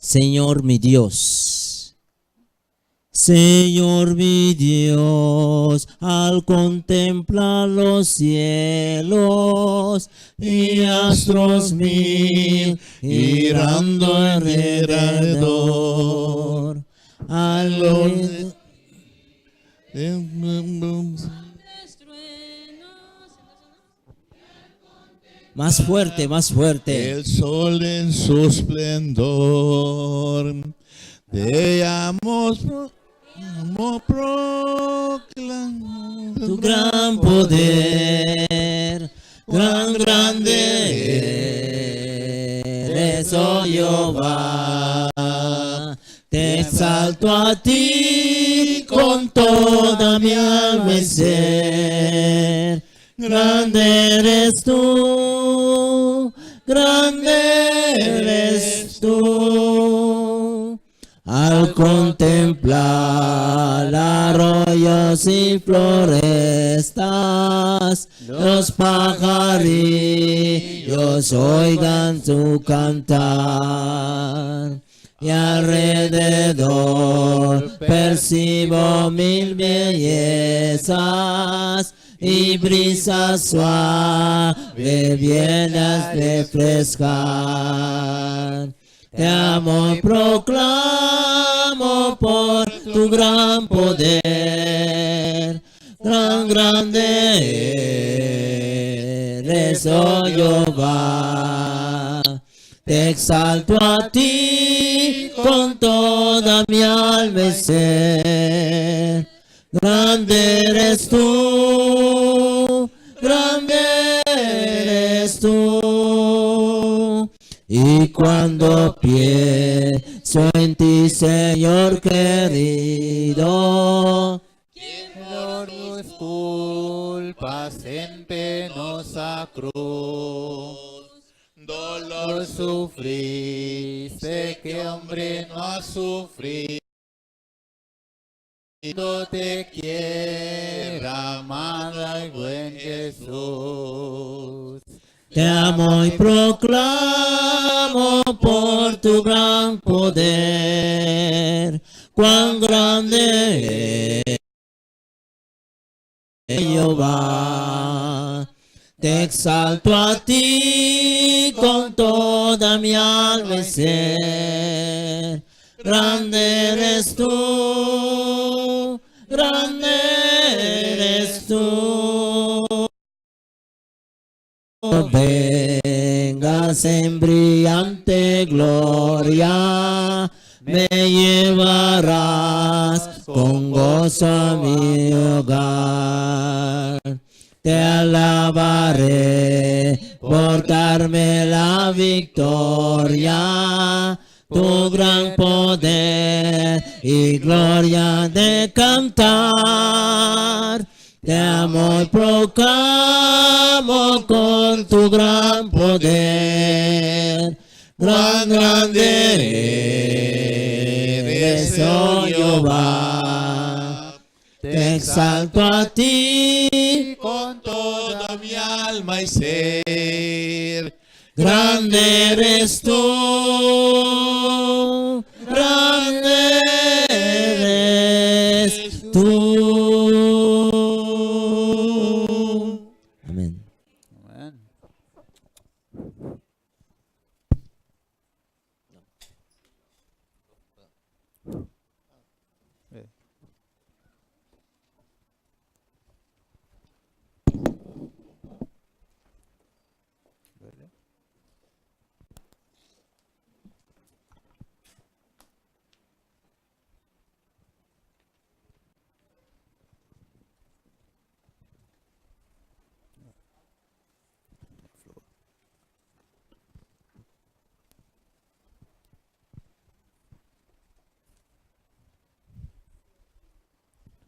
Señor mi Dios. Señor mi Dios, al contemplar los cielos y astros mil girando alrededor, al más fuerte, más fuerte. El sol en su esplendor, te proclamamos Tu gran poder, grande eres, oh Jehová. Te exalto a ti con toda mi alma y ser. Grande eres tú, al contemplar arroyos y florestas, los pajarillos oigan tu cantar. Y alrededor percibo mil bellezas y brisas suaves vienen a refrescar. Te amo y proclamo por tu gran poder, grande eres, oh Jehová. Te exalto a ti con toda mi alma y ser. Grande eres tú, y cuando pienso en ti, Señor querido, quien por tus culpas en penosa cruz dolor sufriste que hombre no ha sufrido. Te quiera, amada y buen Jesús. te amo y proclamo por tu gran poder, cuán grande es Jehová. Te exalto a ti con toda mi alma y ser. Grande eres tú, Vengas en brillante gloria, me llevarás con gozo a mi hogar. Te alabaré por darme la victoria, tu gran poder y gloria de cantar. Te amo y proclamo con tu gran poder, grande eres, oh Jehová. Te exalto a ti con toda mi alma y ser. grande eres tú, grande eres tú. Amén. Amén.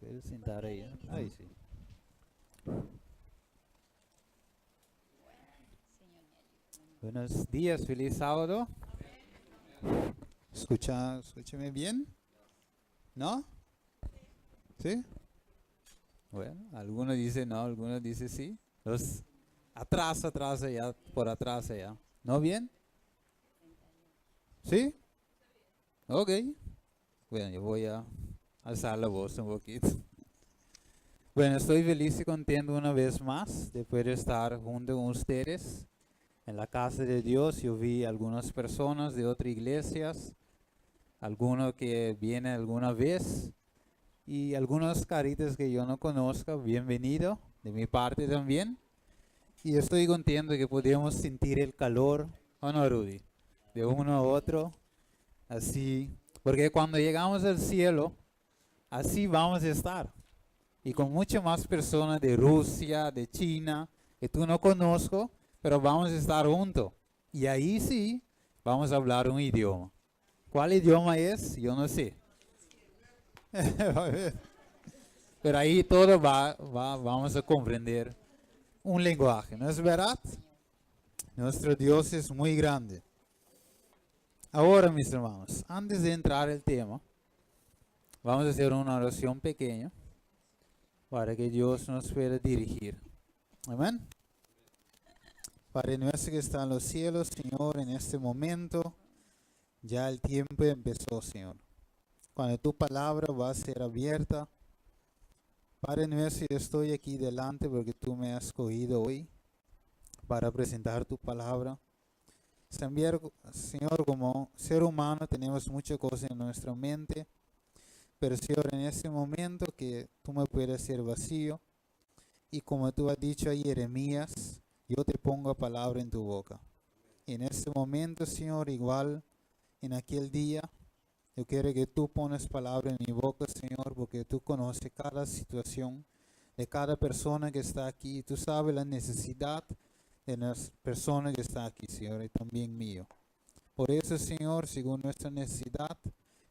¿Puedes sentar ahí? Ahí sí. Buenos días, feliz sábado. Escúchame bien. ¿No? ¿Sí? Bueno, algunos dicen no, algunos dicen sí. Los atrás allá, por atrás allá. ¿No bien? ¿Sí? Ok. Bueno, yo voy a alzar la voz un poquito. Bueno, estoy feliz y contento una vez más de poder estar junto con ustedes en la casa de Dios. Yo vi algunas personas de otras iglesias, algunos que vienen alguna vez y algunas caritas que yo no conozco. Bienvenido de mi parte también. Y estoy contento que podemos sentir el calor, ¿o no, Rudy? De uno a otro, así. Porque cuando llegamos al cielo, así vamos a estar. Y con muchas más personas de Rusia, de China, que tú no conozco, pero vamos a estar juntos. Y ahí sí, vamos a hablar un idioma. ¿Cuál idioma es? Yo no sé. Pero ahí todo vamos a comprender un lenguaje, ¿no es verdad? Nuestro Dios es muy grande. Ahora, mis hermanos, antes de entrar al tema, vamos a hacer una oración pequeña para que Dios nos pueda dirigir. Amén. Padre nuestro que está en los cielos, Señor, en este momento ya el tiempo empezó, Señor. Cuando tu palabra va a ser abierta, Padre nuestro, yo estoy aquí delante porque tú me has escogido hoy para presentar tu palabra. Señor, como ser humano tenemos muchas cosas en nuestra mente, pero Señor, en este momento que tú me puedes hacer vacío, y como tú has dicho a Jeremías, yo te pongo palabra en tu boca. Y en este momento, Señor, igual en aquel día, yo quiero que tú pones palabra en mi boca, Señor, porque tú conoces cada situación de cada persona que está aquí. Tú sabes la necesidad de las personas que están aquí, Señor, y también mío. Por eso, Señor, según nuestra necesidad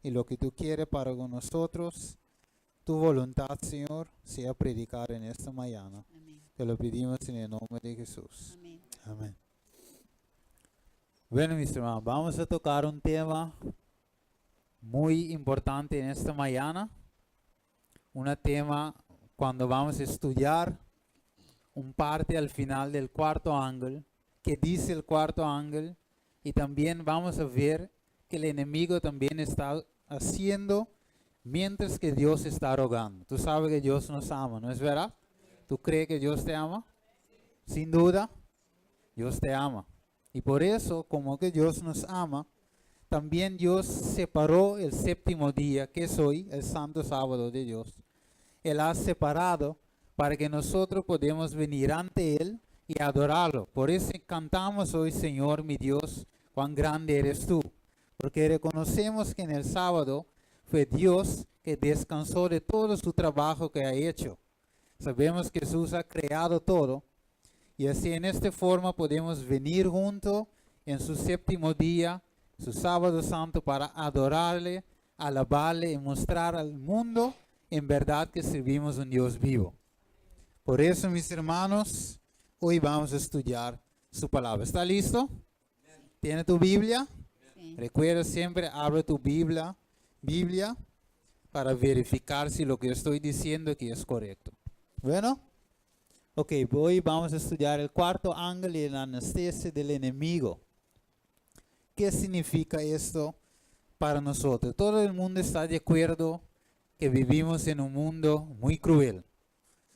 y lo que tú quieres para con nosotros, tu voluntad, Señor, sea predicar en esta mañana. Amén. Te lo pedimos en el nombre de Jesús. Amén. Amén. Bueno, mis hermanos, vamos a tocar un tema muy importante en esta mañana. Un tema cuando vamos a estudiar un parte al final del cuarto ángel, que dice el cuarto ángel, y también vamos a ver que el enemigo también está haciendo mientras que Dios está rogando. Tú sabes que Dios nos ama, ¿no es verdad? ¿Tú crees que Dios te ama? Sin duda, Dios te ama. Y por eso, como que Dios nos ama, también Dios separó el séptimo día, que es hoy, el santo sábado de Dios. Él ha separado para que nosotros podamos venir ante Él y adorarlo. Por eso cantamos hoy, Señor, mi Dios, cuán grande eres tú. Porque reconocemos que en el sábado fue Dios que descansó de todo su trabajo que ha hecho. Sabemos que Jesús ha creado todo. Y así en esta forma podemos venir juntos en su séptimo día, su sábado santo, para adorarle, alabarle y mostrar al mundo en verdad que servimos a un Dios vivo. Por eso, mis hermanos, hoy vamos a estudiar su palabra. ¿Está listo? ¿Tiene tu Biblia? Sí. Recuerda siempre, abre tu Biblia para verificar si lo que estoy diciendo aquí es correcto. Bueno, ok, hoy vamos a estudiar el cuarto ángel y la anestesia del enemigo. ¿Qué significa esto para nosotros? Todo el mundo está de acuerdo que vivimos en un mundo muy cruel.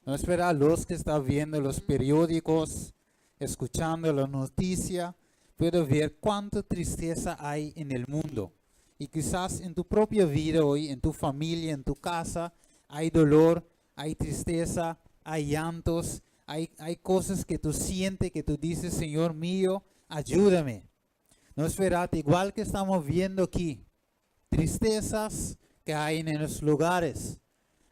No espera los que están viendo los periódicos, escuchando la noticia, pueden ver cuánta tristeza hay en el mundo. Y quizás en tu propia vida hoy, en tu familia, en tu casa, hay dolor, hay tristeza, hay llantos, hay cosas que tú sientes, que tú dices, Señor mío, ayúdame. No es verdad, igual que estamos viendo aquí, tristezas que hay en los lugares,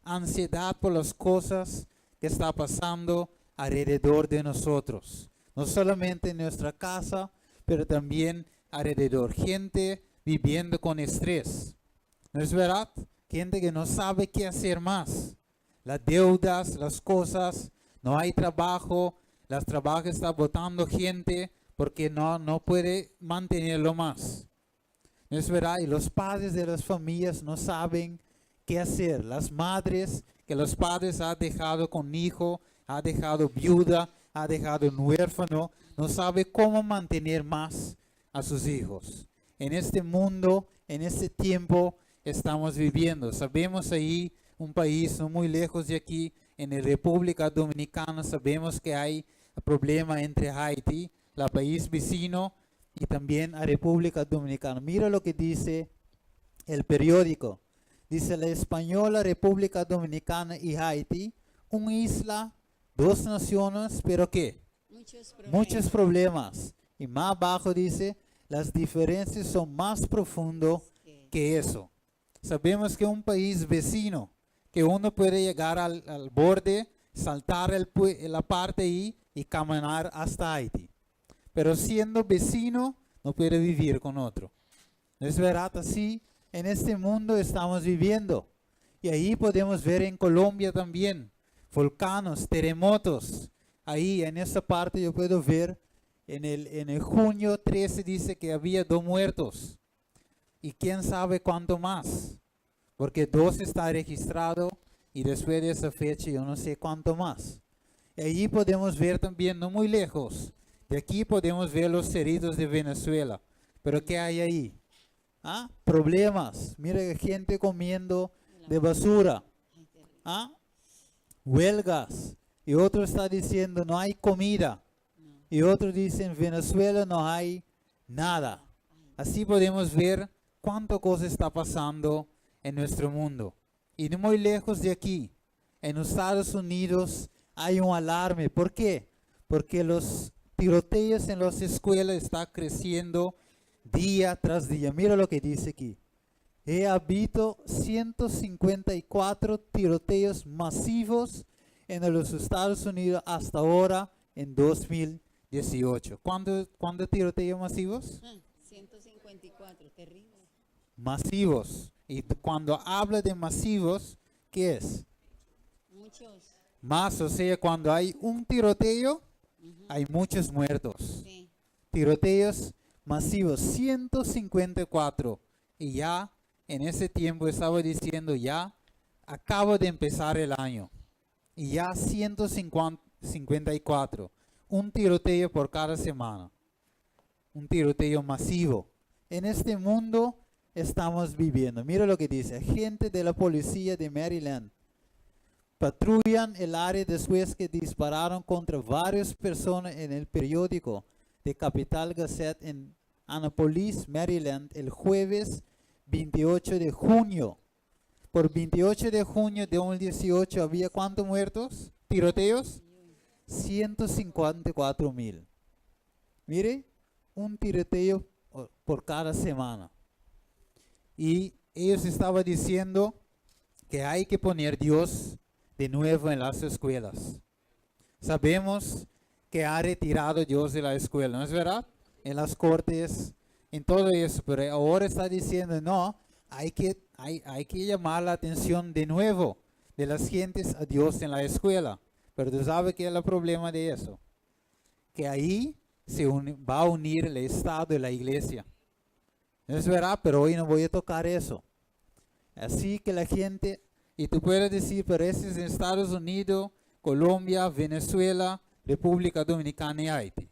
ansiedad por las cosas que está pasando alrededor de nosotros. No solamente en nuestra casa, pero también alrededor. Gente viviendo con estrés. ¿No es verdad? Gente que no sabe qué hacer más. Las deudas, las cosas, no hay trabajo, las trabajos están botando gente porque no puede mantenerlo más. ¿No es verdad? Y los padres de las familias no saben qué hacer. Las madres que los padres han dejado con hijo, ha dejado viuda, ha dejado un huérfano, no sabe cómo mantener más a sus hijos. En este mundo en este tiempo estamos viviendo. Sabemos ahí un país no muy lejos de aquí, en la República Dominicana, sabemos que hay problema entre Haití, el país vecino, y también la República Dominicana. Mira lo que dice el periódico. Dice: la española República Dominicana y Haití, una isla, dos naciones, pero ¿qué? Muchos problemas. Y más abajo dice: las diferencias son más profundas que eso. Sabemos que un país vecino, que uno puede llegar al borde, saltar la parte ahí y caminar hasta Haití. Pero siendo vecino, no puede vivir con otro. ¿No es verdad? Así en este mundo estamos viviendo. Y ahí podemos ver en Colombia también volcanes, terremotos. Ahí en esta parte yo puedo ver en el junio 13 dice que había 2 muertos. Y quién sabe cuánto más. Porque 2 está registrado y después de esa fecha yo no sé cuánto más. Y allí podemos ver también, no muy lejos, de aquí podemos ver los heridos de Venezuela. Pero ¿qué hay ahí? ¿Ah? Problemas. Mira, gente comiendo de basura. ¿Ah? Huelgas. Y otro está diciendo no hay comida. Y otro dice en Venezuela no hay nada. Así podemos ver cuánta cosa está pasando en nuestro mundo. Y no muy lejos de aquí, en los Estados Unidos, hay un alarme. ¿Por qué? Porque los tiroteos en las escuelas están creciendo día tras día. Mira lo que dice aquí. He habido 154 tiroteos masivos en los Estados Unidos hasta ahora en 2018. ¿Cuántos tiroteos masivos? 154, terrible. Masivos. Y cuando habla de masivos, ¿qué es? Muchos. Más, o sea, cuando hay un tiroteo, hay muchos muertos. Sí. Tiroteos masivos, 154. Y ya en ese tiempo estaba diciendo, ya acabo de empezar el año. Y ya 154. Un tiroteo por cada semana. Un tiroteo masivo. En este mundo estamos viviendo. Mira lo que dice. Agentes de la policía de Maryland patrullan el área después que dispararon contra varias personas en el periódico de Capital Gazette en Annapolis, Maryland, el jueves 28 de junio. Por 28 de junio de 2018 había ¿cuántos muertos? ¿Tiroteos? 154,000. Mire, un tiroteo por cada semana. Y ellos estaban diciendo que hay que poner Dios de nuevo en las escuelas. Sabemos que ha retirado Dios de la escuela, ¿no es verdad? En las cortes, en todo eso, pero ahora está diciendo, no, hay que llamar la atención de nuevo de las gentes a Dios en la escuela. Pero tú sabes qué es el problema de eso. Que ahí va a unir el Estado y la iglesia. No es verdad, pero hoy no voy a tocar eso. Así que la gente, y tú puedes decir, pero ese es en Estados Unidos, Colombia, Venezuela, República Dominicana y Haití.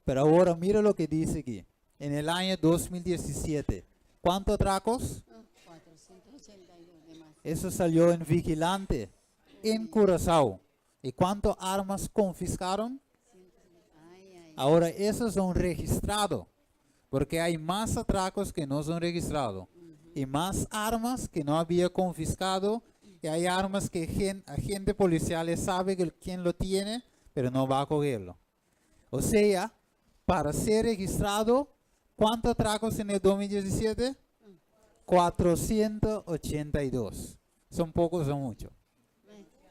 Pero ahora mira lo que dice aquí. En el año 2017, ¿cuántos atracos? 482 de más. Eso salió en Vigilante, en Curazao. ¿Y cuántas armas confiscaron? Ay, ay. Ahora esos son registrados, porque hay más atracos que no son registrados. Y más armas que no había confiscado. Y hay armas que agente policial sabe quién lo tiene, pero no va a cogerlo. O sea, para ser registrado, ¿cuántos atracos en el 2017? 482. ¿Son pocos o muchos?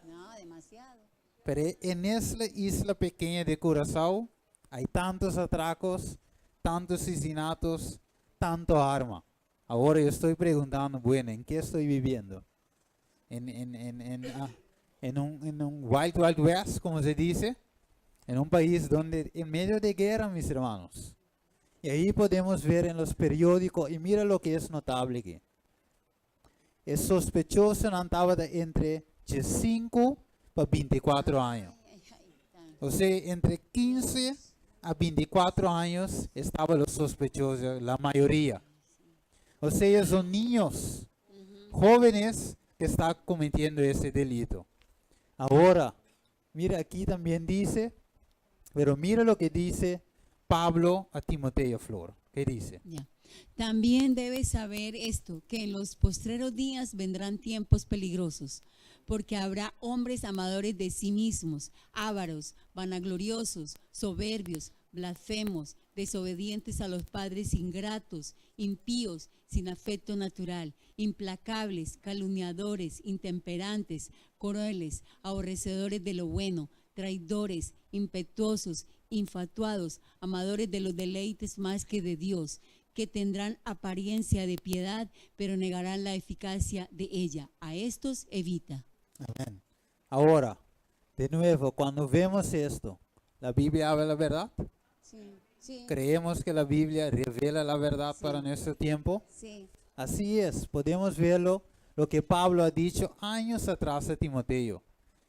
No, demasiado. Pero en esa isla pequeña de Curazao hay tantos atracos, tantos asesinatos, tanto arma. Ahora yo estoy preguntando, bueno, ¿en qué estoy viviendo? En un Wild Wild West, como se dice, en un país donde en medio de guerra, mis hermanos. Y ahí podemos ver en los periódicos, y mira lo que es notable aquí. El sospechoso andaba entre 5 a 24 años. Ay, ay, tan. O sea, entre 15 a 24 años estaban los sospechosos, la mayoría. O sea, son niños, jóvenes que están cometiendo ese delito. Ahora, mira aquí también dice, pero mira lo que dice Pablo a Timoteo, Flor. ¿Qué dice? Ya. También debes saber esto, que en los postreros días vendrán tiempos peligrosos, porque habrá hombres amadores de sí mismos, ávaros, vanagloriosos, soberbios, blasfemos, desobedientes a los padres, ingratos, impíos, sin afecto natural, implacables, calumniadores, intemperantes, crueles, aborrecedores de lo bueno, traidores, impetuosos, infatuados, amadores de los deleites más que de Dios, que tendrán apariencia de piedad, pero negarán la eficacia de ella. A estos evita. Amén. Ahora, de nuevo, cuando vemos esto, ¿la Biblia habla la verdad? Sí, sí, ¿Creemos que la Biblia revela la verdad Sí. para nuestro tiempo? sí, Así es, podemos verlo, lo que Pablo ha dicho años atrás a Timoteo,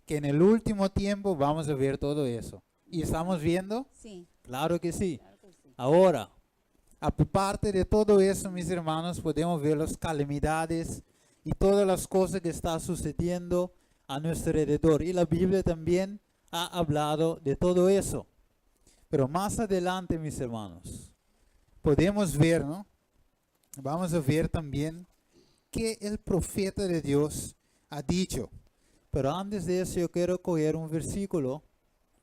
que en el último tiempo vamos a ver todo eso. ¿Y estamos viendo? sí. Claro que sí. Claro que sí. Ahora, aparte de todo eso, mis hermanos, podemos ver las calamidades y todas las cosas que están sucediendo a nuestro alrededor. Y la Biblia también ha hablado de todo eso. Pero más adelante, mis hermanos, podemos ver, ¿no? Vamos a ver también que el profeta de Dios ha dicho. Pero antes de eso yo quiero coger un versículo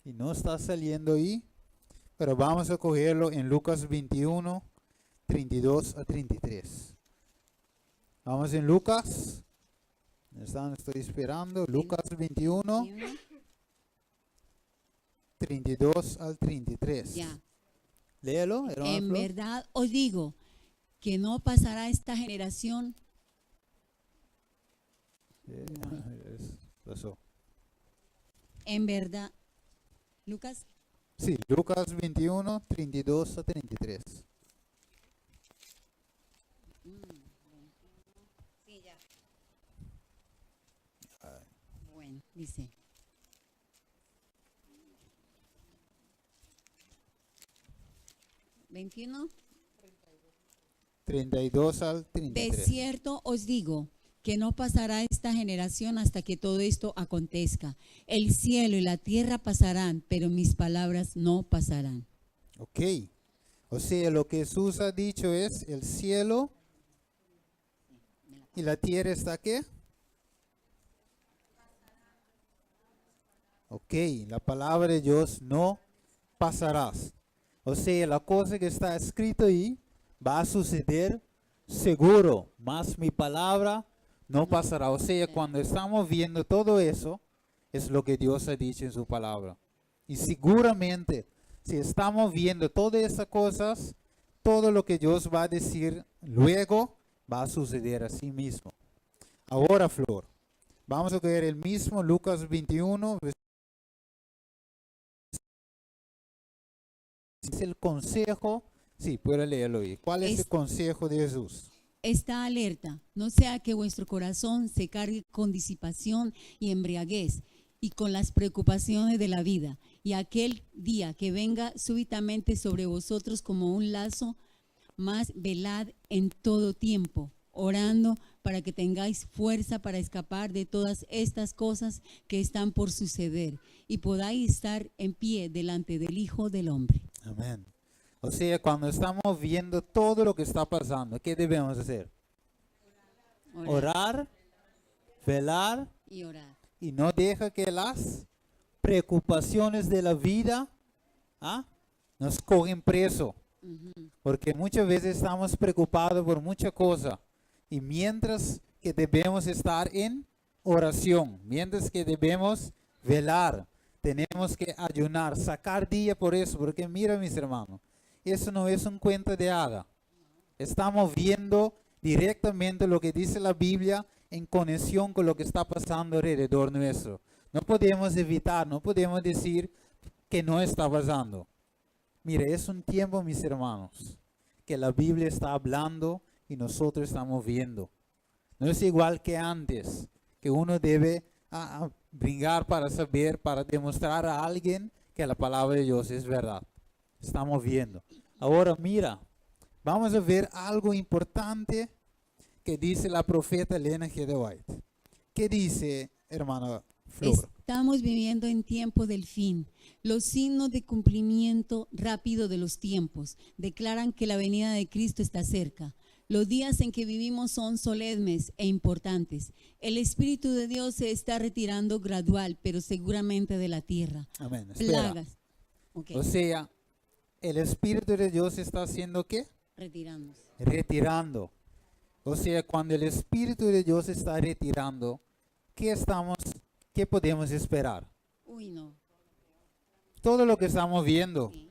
y no está saliendo ahí, pero vamos a cogerlo en Lucas 21, 32 a 33. Vamos en Lucas. Estoy esperando. Lucas 21, 32 al 33. Ya. Léelo, hermano En Flor. verdad os digo que no pasará esta generación. Pasó. En verdad. Lucas. Sí, Lucas 21, 32 a 33. Sí, ya. Bueno, dice. ¿21? 32 al De 33. cierto os digo que no pasará esta generación hasta que todo esto acontezca. El cielo y la tierra pasarán, pero mis palabras no pasarán. Ok. O sea, lo que Jesús ha dicho es, el cielo y la tierra está ¿qué? Ok, la palabra de Dios no pasarás. O sea, la cosa que está escrito ahí va a suceder seguro, mas mi palabra no pasará. O sea, cuando estamos viendo todo eso, es lo que Dios ha dicho en su palabra. Y seguramente, si estamos viendo todas esas cosas, todo lo que Dios va a decir luego va a suceder así mismo. Ahora, Flor, vamos a coger el mismo Lucas 21. Es el consejo. Sí, puede leerlo ahí. ¿Cuál es el consejo de Jesús? Está alerta, no sea que vuestro corazón se cargue con disipación y embriaguez y con las preocupaciones de la vida, y aquel día que venga súbitamente sobre vosotros como un lazo, más velad en todo tiempo, orando para que tengáis fuerza para escapar de todas estas cosas que están por suceder y podáis estar en pie delante del Hijo del Hombre. Amén. O sea, cuando estamos viendo todo lo que está pasando, ¿qué debemos hacer? Orar, velar Y orar. y no deja que las preocupaciones de la vida nos cogen preso. Porque muchas veces estamos preocupados por mucha cosa. Y mientras que debemos estar en oración, mientras que debemos velar, tenemos que ayunar, sacar día por eso. Porque mira, mis hermanos, eso no es un cuento de hada. Estamos viendo directamente lo que dice la Biblia en conexión con lo que está pasando alrededor nuestro. No podemos evitar, no podemos decir que no está pasando. Mire, es un tiempo, mis hermanos, que la Biblia está hablando y nosotros estamos viendo. No es igual que antes, que uno debe brincar para saber, para demostrar a alguien que la palabra de Dios es verdad. Estamos viendo. Ahora mira, vamos a ver algo importante que dice la profeta Ellen G. White. ¿Qué dice, hermana Flor? Estamos viviendo en tiempo del fin. Los signos de cumplimiento rápido de los tiempos declaran que la venida de Cristo está cerca. Los días en que vivimos son solemnes e importantes. El Espíritu de Dios se está retirando gradual, pero seguramente de la tierra. Amén. Espera. Plagas. Ok, O sea, el Espíritu de Dios está haciendo ¿qué? retiramos. Retirando. O sea, cuando el Espíritu de Dios está retirando, ¿qué podemos esperar? Uy, no. Todo lo que estamos viendo, Sí,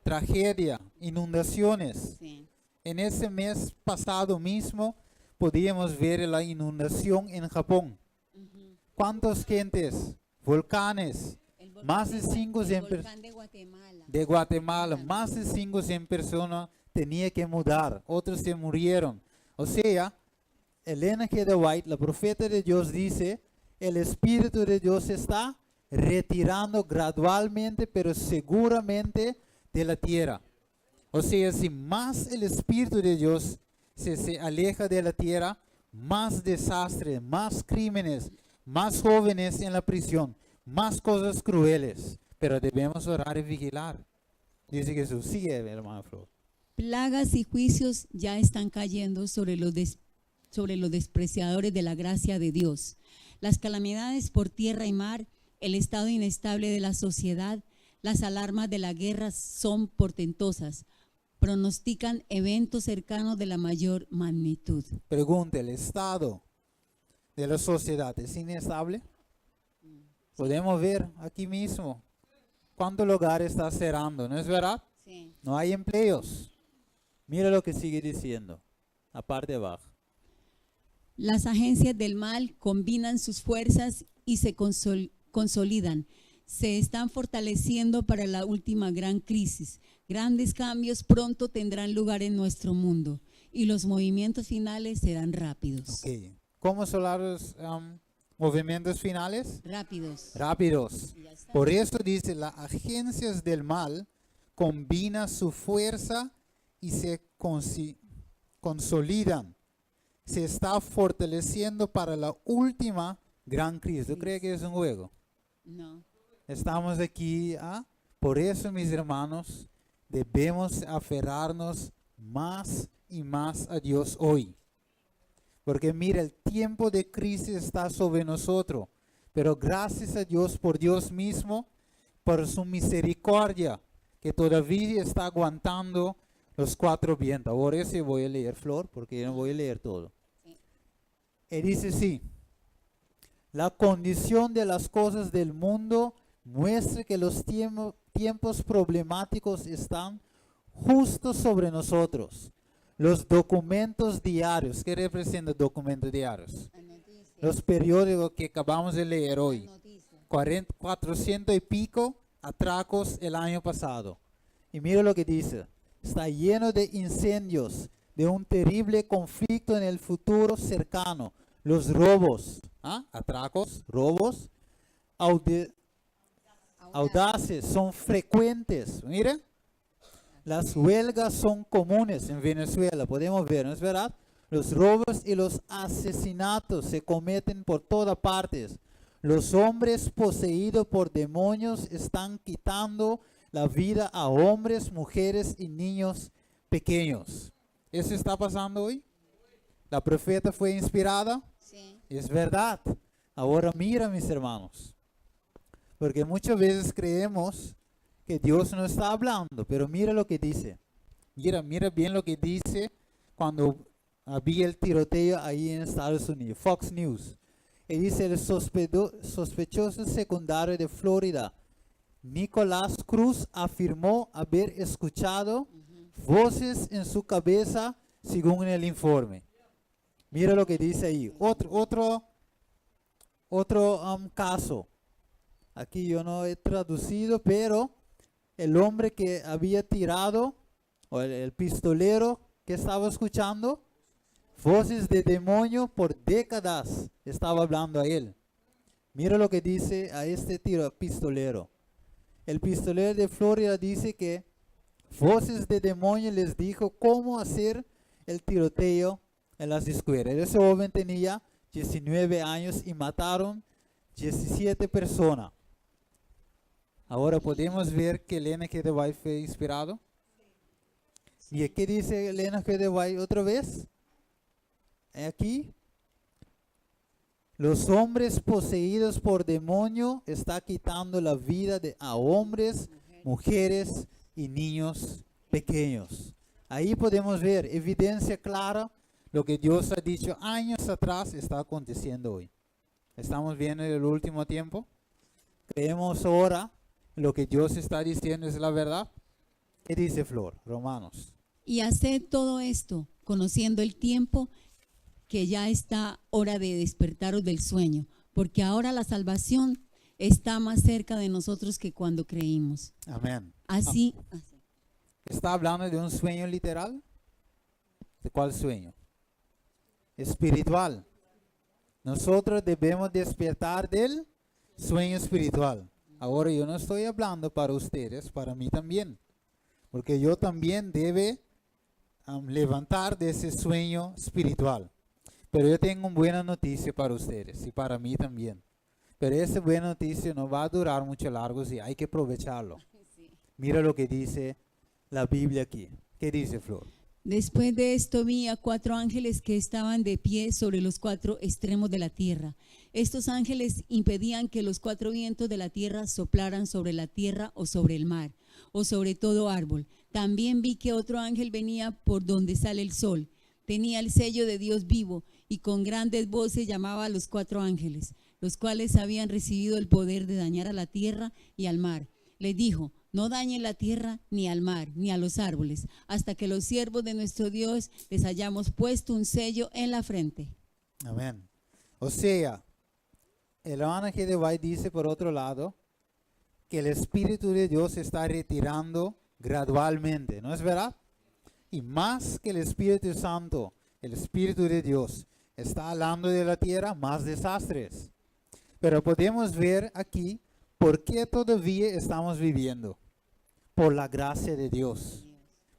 tragedia, inundaciones. sí. En ese mes pasado mismo podíamos ver la inundación en Japón. Ujú. ¿Cuántas gentes? Volcanes. El volcán Más de Gua- 500 el volcán de Guatemala. De Guatemala, más de 500 personas tenían que mudar. Otros se murieron. O sea, Ellen G. White, la profeta de Dios, dice, el Espíritu de Dios se está retirando gradualmente, pero seguramente de la tierra. O sea, si más el Espíritu de Dios se aleja de la tierra, más desastre, más crímenes, más jóvenes en la prisión, más cosas crueles. Pero debemos orar y vigilar. Dice Jesús. Sigue, hermano Flor. Plagas y juicios ya están cayendo sobre los despreciadores de la gracia de Dios. Las calamidades por tierra y mar, el estado inestable de la sociedad, las alarmas de la guerra son portentosas. Pronostican eventos cercanos de la mayor magnitud. Pregunta, ¿el estado de la sociedad es inestable? Podemos ver aquí mismo cuántos lugares está cerrando, ¿no es verdad? Sí. No hay empleos. Mira lo que sigue diciendo, la parte de abajo. Las agencias del mal combinan sus fuerzas y se consolidan. Se están fortaleciendo para la última gran crisis. Grandes cambios pronto tendrán lugar en nuestro mundo y los movimientos finales serán rápidos. Ok. ¿Cómo son los movimientos finales? Rápidos. Rápidos. Ya está. Por eso dice, las agencias del mal combinan su fuerza y se consolidan. Se está fortaleciendo para la última gran crisis. ¿Tú crees que es un juego? No. Estamos aquí. Por eso, mis hermanos, debemos aferrarnos más y más a Dios hoy. Porque mira, el tiempo de crisis está sobre nosotros. Pero gracias a Dios por Dios mismo, por su misericordia, que todavía está aguantando los 4 vientos. Ahora sí voy a leer, Flor, porque yo no voy a leer todo. Sí. Y dice así: la condición de las cosas del mundo muestra que los tiempos problemáticos están justo sobre nosotros. Los documentos diarios, ¿qué representan documentos diarios? La noticia. Los periódicos que acabamos de leer La hoy. noticia. 400 y pico atracos el año pasado. Y mira lo que dice. Está lleno de incendios, de un terrible conflicto en el futuro cercano. Los robos, atracos, robos, audaces son frecuentes. Mira, las huelgas son comunes en Venezuela, podemos ver, ¿no es verdad? Los robos y los asesinatos se cometen por todas partes. Los hombres poseídos por demonios están quitando la vida a hombres, mujeres y niños pequeños. ¿Eso está pasando hoy? ¿La profeta fue inspirada? Sí. Es verdad. Ahora mira, mis hermanos. Porque muchas veces creemos que Dios no está hablando, pero mira lo que dice. Mira bien lo que dice cuando había el tiroteo ahí en Estados Unidos. Fox News. Y dice: el sospechoso secundario de Florida, Nicolás Cruz, afirmó haber escuchado voces en su cabeza según el informe. Mira lo que dice ahí. Otro caso. Aquí yo no he traducido, pero el hombre que había tirado, o el pistolero que estaba escuchando voces de demonio por décadas, estaba hablando a él. Mira lo que dice a este pistolero. El pistolero de Florida dice que voces de demonio les dijo cómo hacer el tiroteo en las escuelas. Ese joven tenía 19 años y mataron 17 personas. Ahora podemos ver que Elena G. de White fue inspirado. ¿Y qué dice Elena G. de White otra vez? Aquí. Los hombres poseídos por demonio están quitando la vida a hombres, mujeres y niños pequeños. Ahí podemos ver evidencia clara. Lo que Dios ha dicho años atrás está aconteciendo hoy. Estamos viendo en el último tiempo. Creemos ahora lo que Dios está diciendo es la verdad. ¿Qué dice Flor? Romanos. Y haced todo esto, conociendo el tiempo, que ya está hora de despertaros del sueño, porque ahora la salvación está más cerca de nosotros que cuando creímos. Amén. Así, ¿Está hablando de un sueño literal? ¿De cuál sueño? Espiritual. Nosotros debemos despertar del sueño espiritual. Ahora yo no estoy hablando para ustedes, para mí también. Porque yo también debe levantar de ese sueño espiritual. Pero yo tengo una buena noticia para ustedes y para mí también. Pero esa buena noticia no va a durar mucho largo, y hay que aprovecharlo. Mira lo que dice la Biblia aquí. ¿Qué dice Flor? después de esto vi a 4 ángeles que estaban de pie sobre los 4 extremos de la tierra. Estos ángeles impedían que los 4 vientos de la tierra soplaran sobre la tierra o sobre el mar o sobre todo árbol. También vi que otro ángel venía por donde sale el sol. Tenía el sello de Dios vivo y con grandes voces llamaba a los 4 ángeles, los cuales habían recibido el poder de dañar a la tierra y al mar. Les dijo: no dañen la tierra, ni al mar, ni a los árboles, hasta que los siervos de nuestro Dios les hayamos puesto un sello en la frente. Amén. O sea, el ángel de White dice por otro lado que el Espíritu de Dios se está retirando gradualmente, ¿no es verdad? Y más que el Espíritu Santo, el Espíritu de Dios está hablando de la tierra, más desastres. Pero podemos ver aquí por qué todavía estamos viviendo. Por la gracia de Dios.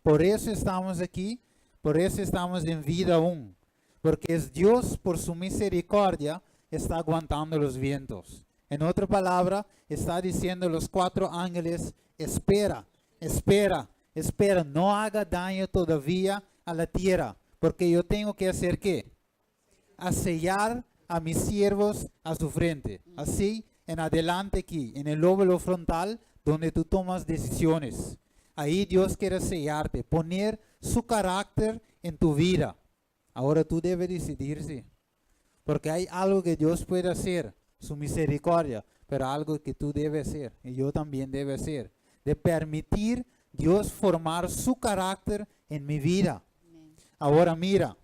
Por eso estamos aquí, por eso estamos en vida aún. Porque es Dios, por su misericordia, está aguantando los vientos. En otra palabra, está diciendo a los 4 ángeles: espera, espera, espera, no haga daño todavía a la tierra, porque yo tengo que hacer ¿qué? A sellar a mis siervos a su frente. Así, en adelante aquí, en el lóbulo frontal, donde tú tomas decisiones. Ahí Dios quiere sellarte, poner su carácter en tu vida. Ahora tú debes decidirse, porque hay algo que Dios puede hacer, su misericordia, pero algo que tú debes hacer, y yo también debo hacer, de permitir Dios formar su carácter en mi vida. Ahora mira,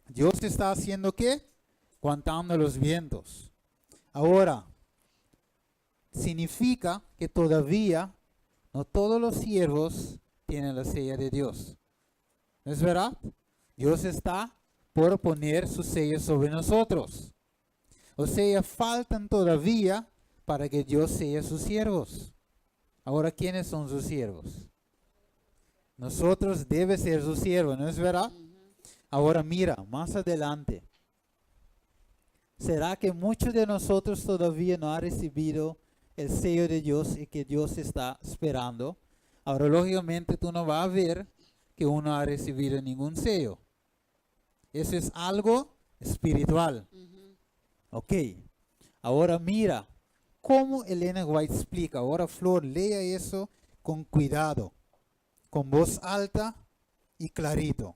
Dios está haciendo ¿qué? Aguantando los vientos. Ahora, significa que todavía no todos los siervos tienen la sella de Dios. ¿No es verdad? Dios está por poner su sello sobre nosotros. O sea, faltan todavía para que Dios selle sus siervos. Ahora, ¿quiénes son sus siervos? Nosotros debe ser sus siervos, ¿no es verdad? Ahora mira, más adelante. ¿Será que muchos de nosotros todavía no han recibido el sello de Dios y que Dios está esperando? Ahora, lógicamente, tú no vas a ver que uno ha recibido ningún sello. Eso es algo espiritual. Ok. Ahora mira cómo Elena White explica. Ahora, Flor, lea eso con cuidado, con voz alta y clarito.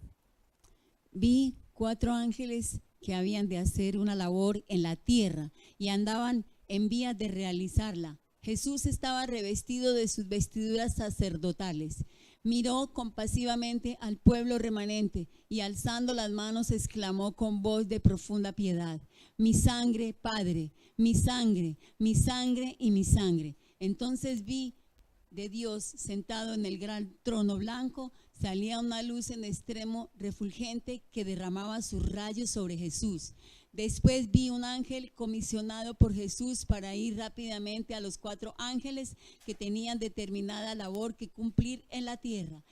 Vi 4 ángeles que habían de hacer una labor en la tierra y andaban en vías de realizarla. Jesús estaba revestido de sus vestiduras sacerdotales. Miró compasivamente al pueblo remanente y alzando las manos exclamó con voz de profunda piedad: mi sangre, Padre, mi sangre, mi sangre y mi sangre. Entonces vi de Dios sentado en el gran trono blanco, salía una luz en extremo refulgente que derramaba sus rayos sobre Jesús. Después vi un ángel comisionado por Jesús para ir rápidamente a los 4 ángeles que tenían determinada labor que cumplir en la tierra.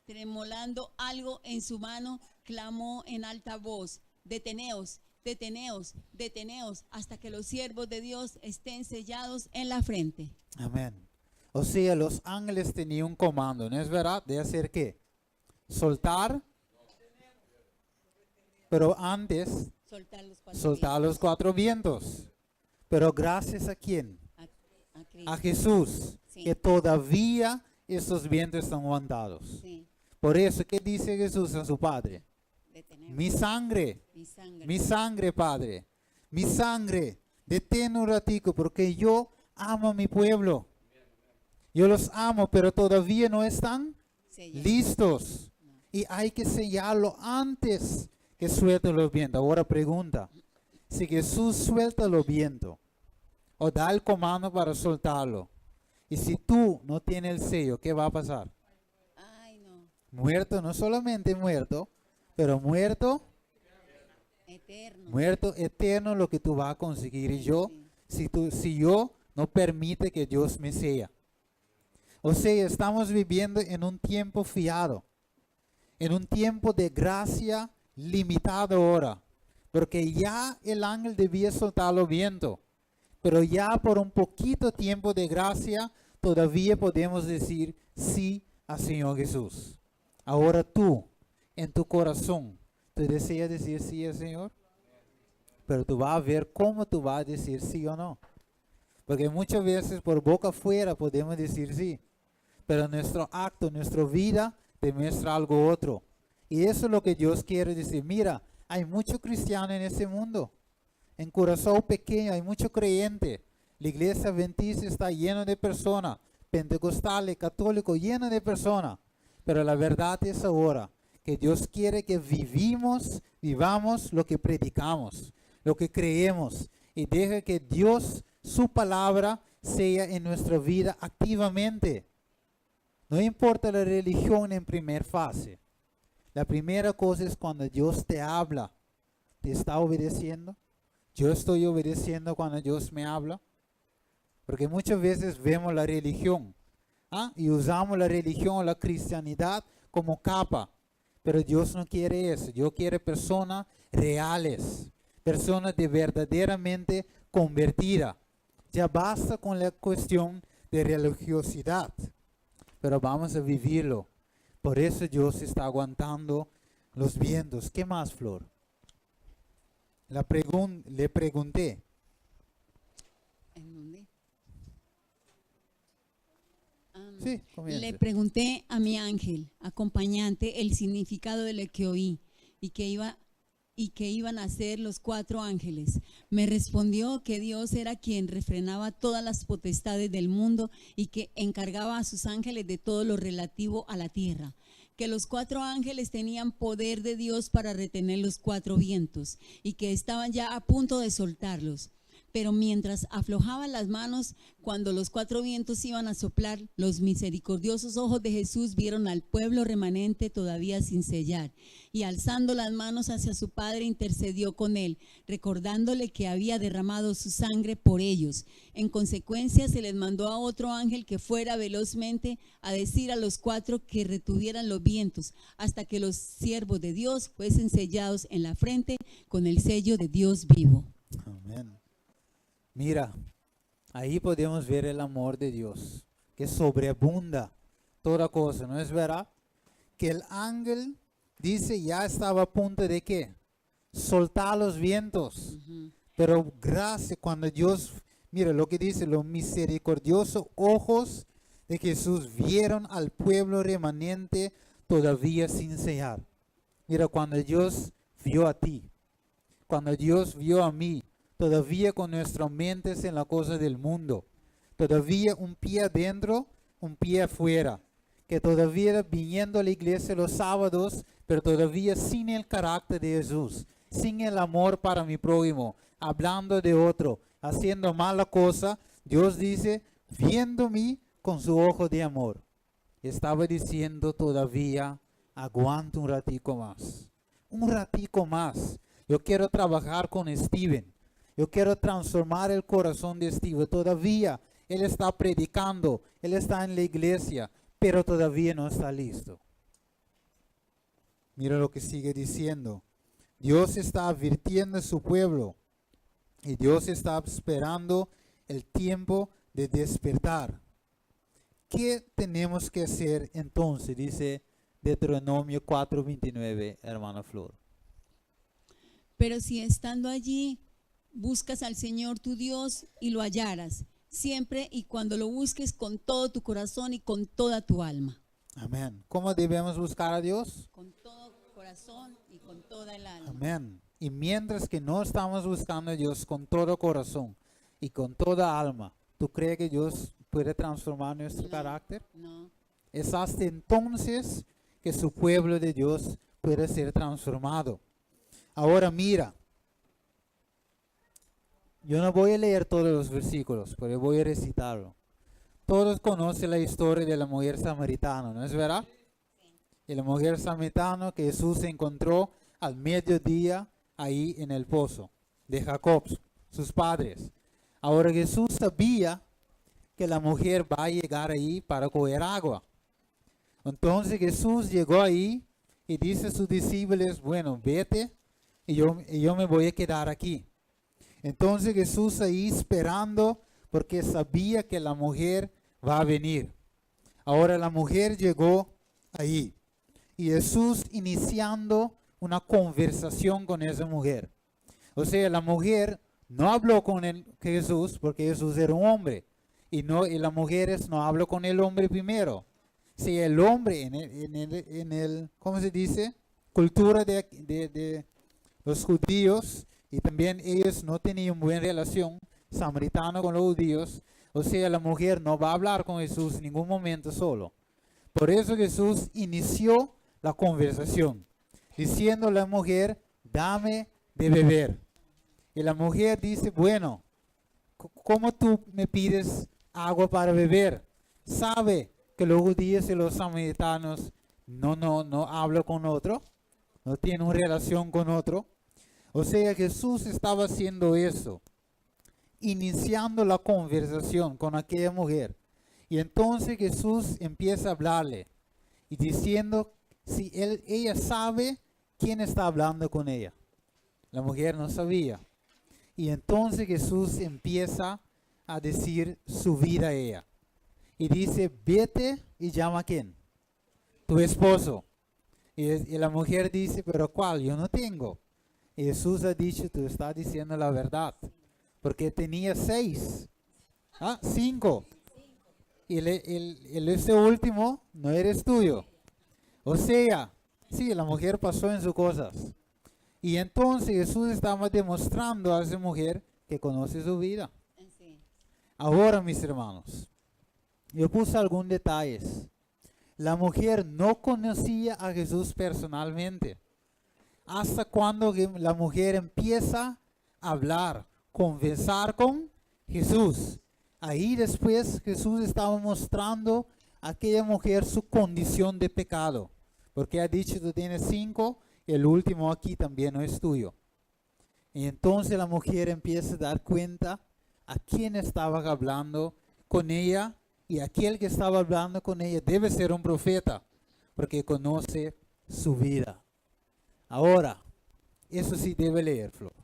Tremolando algo en su mano, clamó en alta voz, deteneos, deteneos, deteneos, hasta que los siervos de Dios estén sellados en la frente. Amén. O sea, los ángeles tenían un comando, ¿no es verdad? ¿De hacer qué? Soltar. Pero antes, soltar los cuatro vientos. Pero gracias a quién? A Cristo. A Jesús. Sí. Que todavía esos vientos están aguantados. Sí, Por eso, ¿qué dice Jesús a su Padre? deteneos. Mi sangre. sangre. Mi sangre, Padre. Mi sangre. Detén un ratico porque yo amo a mi pueblo. Yo los amo, pero todavía no están Sella. listos. Y hay que sellarlo antes que suelte los vientos. Ahora pregunta, si Jesús suelta los vientos o da el comando para soltarlo, y si tú no tienes el sello, ¿qué va a pasar? Ay, no. Muerto, no solamente muerto, pero muerto eterno lo que tú vas a conseguir. Y yo, si yo no permite que Dios me sea. O sea, estamos viviendo en un tiempo fiado, en un tiempo de gracia limitado ahora, porque ya el ángel debía soltar los vientos, pero ya por un poquito tiempo de gracia todavía podemos decir sí al Señor Jesús. Ahora tú, en tu corazón, ¿tú deseas decir sí al Señor? Pero tú vas a ver cómo tú vas a decir sí o no. Porque muchas veces por boca afuera podemos decir sí, pero nuestro acto, nuestra vida demuestra algo otro. Y eso es lo que Dios quiere decir. Mira, hay muchos cristianos en este mundo. En Curazao pequeño hay muchos creyentes. La iglesia adventista está llena de personas. Pentecostales, católicos, llena de personas. Pero la verdad es ahora que Dios quiere que vivamos lo que predicamos, lo que creemos. Y deja que Dios, su palabra, sea en nuestra vida activamente. No importa la religión en primera fase. La primera cosa es cuando Dios te habla. ¿Te está obedeciendo? Yo estoy obedeciendo cuando Dios me habla. Porque muchas veces vemos la religión y usamos la religión o la cristianidad como capa. Pero Dios no quiere eso. Dios quiere personas reales. Personas de verdaderamente convertidas. Ya basta con la cuestión de religiosidad. Pero vamos a vivirlo. Por eso Dios está aguantando los vientos. ¿Qué más, Flor? Le pregunté. ¿En dónde? Sí, comience. Le pregunté a mi ángel acompañante el significado de lo que oí y que iban a ser los 4 ángeles. Me respondió que Dios era quien refrenaba todas las potestades del mundo y que encargaba a sus ángeles de todo lo relativo a la tierra. Que los 4 ángeles tenían poder de Dios para retener los 4 vientos y que estaban ya a punto de soltarlos. Pero mientras aflojaban las manos, cuando los 4 vientos iban a soplar, los misericordiosos ojos de Jesús vieron al pueblo remanente todavía sin sellar, y alzando las manos hacia su Padre intercedió con él, recordándole que había derramado su sangre por ellos. En consecuencia se les mandó a otro ángel que fuera velozmente a decir a los 4 que retuvieran los vientos, hasta que los siervos de Dios fuesen sellados en la frente con el sello de Dios vivo. Amén. Mira, ahí podemos ver el amor de Dios, que sobreabunda toda cosa, ¿no es verdad? Que el ángel dice ya estaba a punto de ¿qué? Soltar los vientos. Pero gracias cuando Dios, mira lo que dice, los misericordiosos ojos de Jesús vieron al pueblo remanente todavía sin sellar. Mira, cuando Dios vio a ti, cuando Dios vio a mí, todavía con nuestras mentes en la cosa del mundo, todavía un pie adentro, un pie afuera, que todavía viniendo a la iglesia los sábados, pero todavía sin el carácter de Jesús, sin el amor para mi prójimo, hablando de otro, haciendo mala cosa. Dios dice, viéndome con su ojo de amor, estaba diciendo todavía, aguanta un ratico más, un ratico más. Yo quiero trabajar con Steven. Yo quiero transformar el corazón de Steve. Todavía él está predicando, él está en la iglesia, pero todavía no está listo. Mira lo que sigue diciendo. Dios está advirtiendo a su pueblo y Dios está esperando el tiempo de despertar. ¿Qué tenemos que hacer entonces? Dice Deuteronomio 4:29, hermana Flor. Pero si estando allí buscas al Señor tu Dios y lo hallaras, siempre y cuando lo busques con todo tu corazón y con toda tu alma. Amén. ¿Cómo debemos buscar a Dios? Con todo corazón y con toda el alma. Amén. Y mientras que no estamos buscando a Dios con todo corazón y con toda alma, ¿tú crees que Dios puede transformar nuestro carácter? No. Es hasta entonces que su pueblo de Dios puede ser transformado. Ahora mira, yo no voy a leer todos los versículos, pero voy a recitarlo. Todos conocen la historia de la mujer samaritana, ¿no es verdad? Y la mujer samaritana que Jesús encontró al mediodía ahí en el pozo de Jacob, sus padres. Ahora Jesús sabía que la mujer va a llegar ahí para coger agua. Entonces Jesús llegó ahí y dice a sus discípulos, bueno, vete y yo me voy a quedar aquí. Entonces Jesús ahí esperando porque sabía que la mujer va a venir. Ahora la mujer llegó ahí y Jesús iniciando una conversación con esa mujer. O sea, la mujer no habló con Jesús porque Jesús era un hombre y las mujeres no habló con el hombre primero. Si el hombre en el ¿cómo se dice? Cultura de los judíos, y también ellos no tenían buena relación samaritana con los judíos, o sea, la mujer no va a hablar con Jesús en ningún momento solo. Por eso Jesús inició la conversación, diciendo a la mujer, dame de beber. Y la mujer dice, bueno, ¿cómo tú me pides agua para beber? Sabe que los judíos y los samaritanos no hablan con otro, no tienen una relación con otro. O sea, Jesús estaba haciendo eso, iniciando la conversación con aquella mujer. Y entonces Jesús empieza a hablarle y diciendo si ella sabe quién está hablando con ella. La mujer no sabía. Y entonces Jesús empieza a decir su vida a ella. Y dice, vete y llama a quién? Tu esposo. Y la mujer dice, pero ¿cuál? Yo no tengo. Y Jesús ha dicho, tú estás diciendo la verdad. Porque tenía 6. 5. Y ese último no eres tuyo. O sea, sí, la mujer pasó en sus cosas. Y entonces Jesús estaba demostrando a esa mujer que conoce su vida. Ahora, mis hermanos, yo puse algunos detalles. La mujer no conocía a Jesús personalmente. Hasta cuando la mujer empieza a hablar, conversar con Jesús. Ahí después Jesús estaba mostrando a aquella mujer su condición de pecado. Porque ha dicho, tú tienes 5, y el último aquí también no es tuyo. Y entonces la mujer empieza a dar cuenta a quién estaba hablando con ella. Y aquel que estaba hablando con ella debe ser un profeta, porque conoce su vida. Ahora, eso sí debe leer, Flor.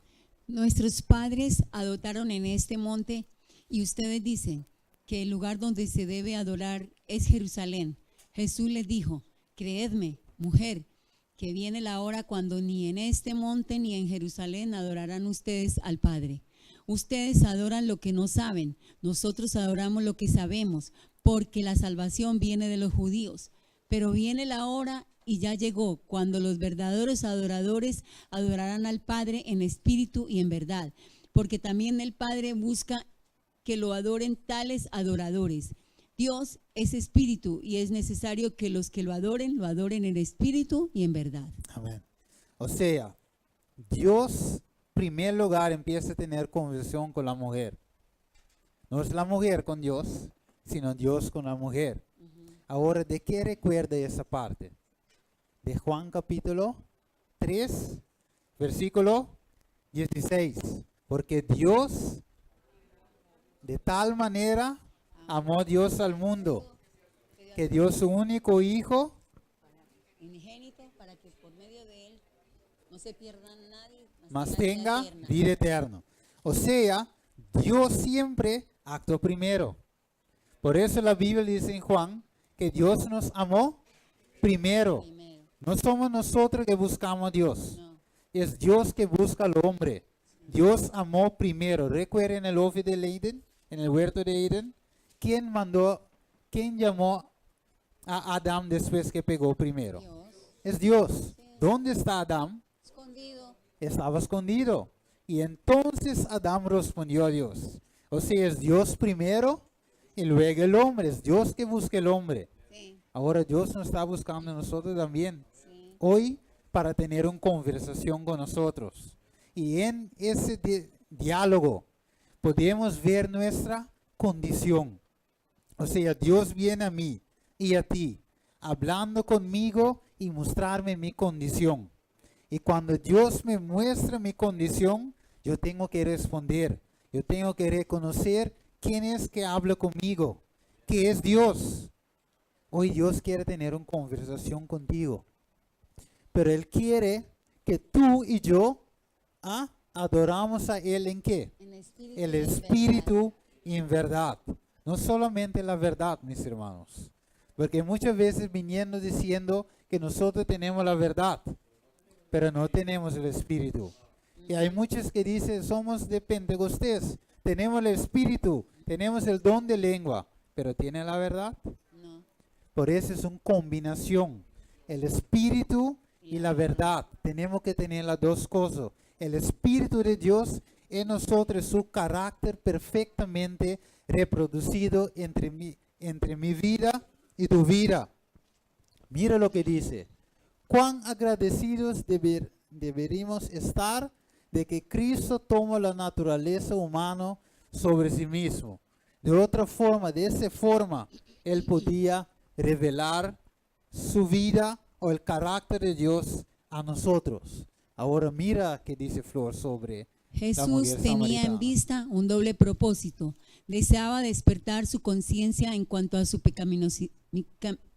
Nuestros padres adoraron en este monte y ustedes dicen que el lugar donde se debe adorar es Jerusalén. Jesús les dijo, creedme, mujer, que viene la hora cuando ni en este monte ni en Jerusalén adorarán ustedes al Padre. Ustedes adoran lo que no saben, nosotros adoramos lo que sabemos, porque la salvación viene de los judíos. Pero viene la hora y ya llegó cuando los verdaderos adoradores adorarán al Padre en espíritu y en verdad, porque también el Padre busca que lo adoren tales adoradores. Dios es espíritu y es necesario que los que lo adoren en espíritu y en verdad. Amén. O sea, Dios en primer lugar empieza a tener conversación con la mujer. No es la mujer con Dios, sino Dios con la mujer. Ahora, ¿de qué recuerda esa parte? De Juan capítulo 3, versículo 16. Porque Dios de tal manera amó Dios al mundo, que dio su único hijo Unigénito para que por medio se pierda nadie, mas tenga tenga vida eterna. vida eterna. O sea, Dios siempre actuó primero. Por eso la Biblia dice en Juan que Dios nos amó primero. Primero. No somos nosotros que buscamos a Dios. No. Es Dios que busca al hombre. Dios amó primero. ¿Recuerden el huerto de Edén? En el huerto de Edén. ¿Quién llamó a Adán después que pegó primero? Dios. Es Dios. ¿Dónde está Adán? Escondido. Estaba escondido. Y entonces Adán respondió a Dios. O sea, es Dios primero y luego el hombre. Es Dios que busca el hombre. Sí. Ahora Dios nos está buscando a nosotros también. Sí. Hoy para tener una conversación con nosotros. Y en ese diálogo podemos ver nuestra condición. O sea, Dios viene a mí y a ti, hablando conmigo y mostrarme mi condición. Y cuando Dios me muestra mi condición, yo tengo que responder. Yo tengo que reconocer quién es que habla conmigo, que es Dios. Hoy Dios quiere tener una conversación contigo. Pero Él quiere que tú y yo adoramos a Él en qué? En espíritu. El y en espíritu y en verdad. No solamente la verdad, mis hermanos. Porque muchas veces viniendo diciendo que nosotros tenemos la verdad, pero no tenemos el espíritu. Y hay muchos que dicen, somos de Pentecostés, tenemos el espíritu, tenemos el don de lengua, pero ¿tiene la verdad? No. Por eso es una combinación, el espíritu y la verdad. Tenemos que tener las dos cosas. El espíritu de Dios en nosotros, su carácter perfectamente reproducido entre mi vida y tu vida. Mira lo que dice. Cuán agradecidos deberíamos estar de que Cristo tomó la naturaleza humana sobre sí mismo. De esa forma, Él podía revelar su vida o el carácter de Dios a nosotros. Ahora mira qué dice Flor sobre la mujer Jesús tenía en samaritana. vista un doble propósito. Deseaba despertar su conciencia en cuanto a su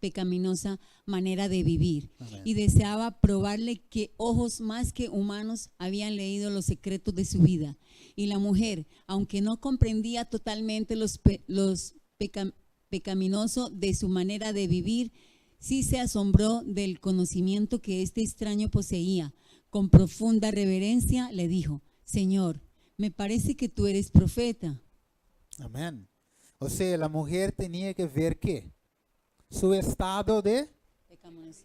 pecaminosa manera de vivir. Amén. Y deseaba probarle que ojos más que humanos habían leído los secretos de su vida. Y la mujer, aunque no comprendía totalmente los pecaminosos de su manera de vivir, sí se asombró del conocimiento que este extraño poseía. Con profunda reverencia le dijo: Señor, me parece que tú eres profeta. Amén. O sea, la mujer tenía que ver ¿qué? Su estado de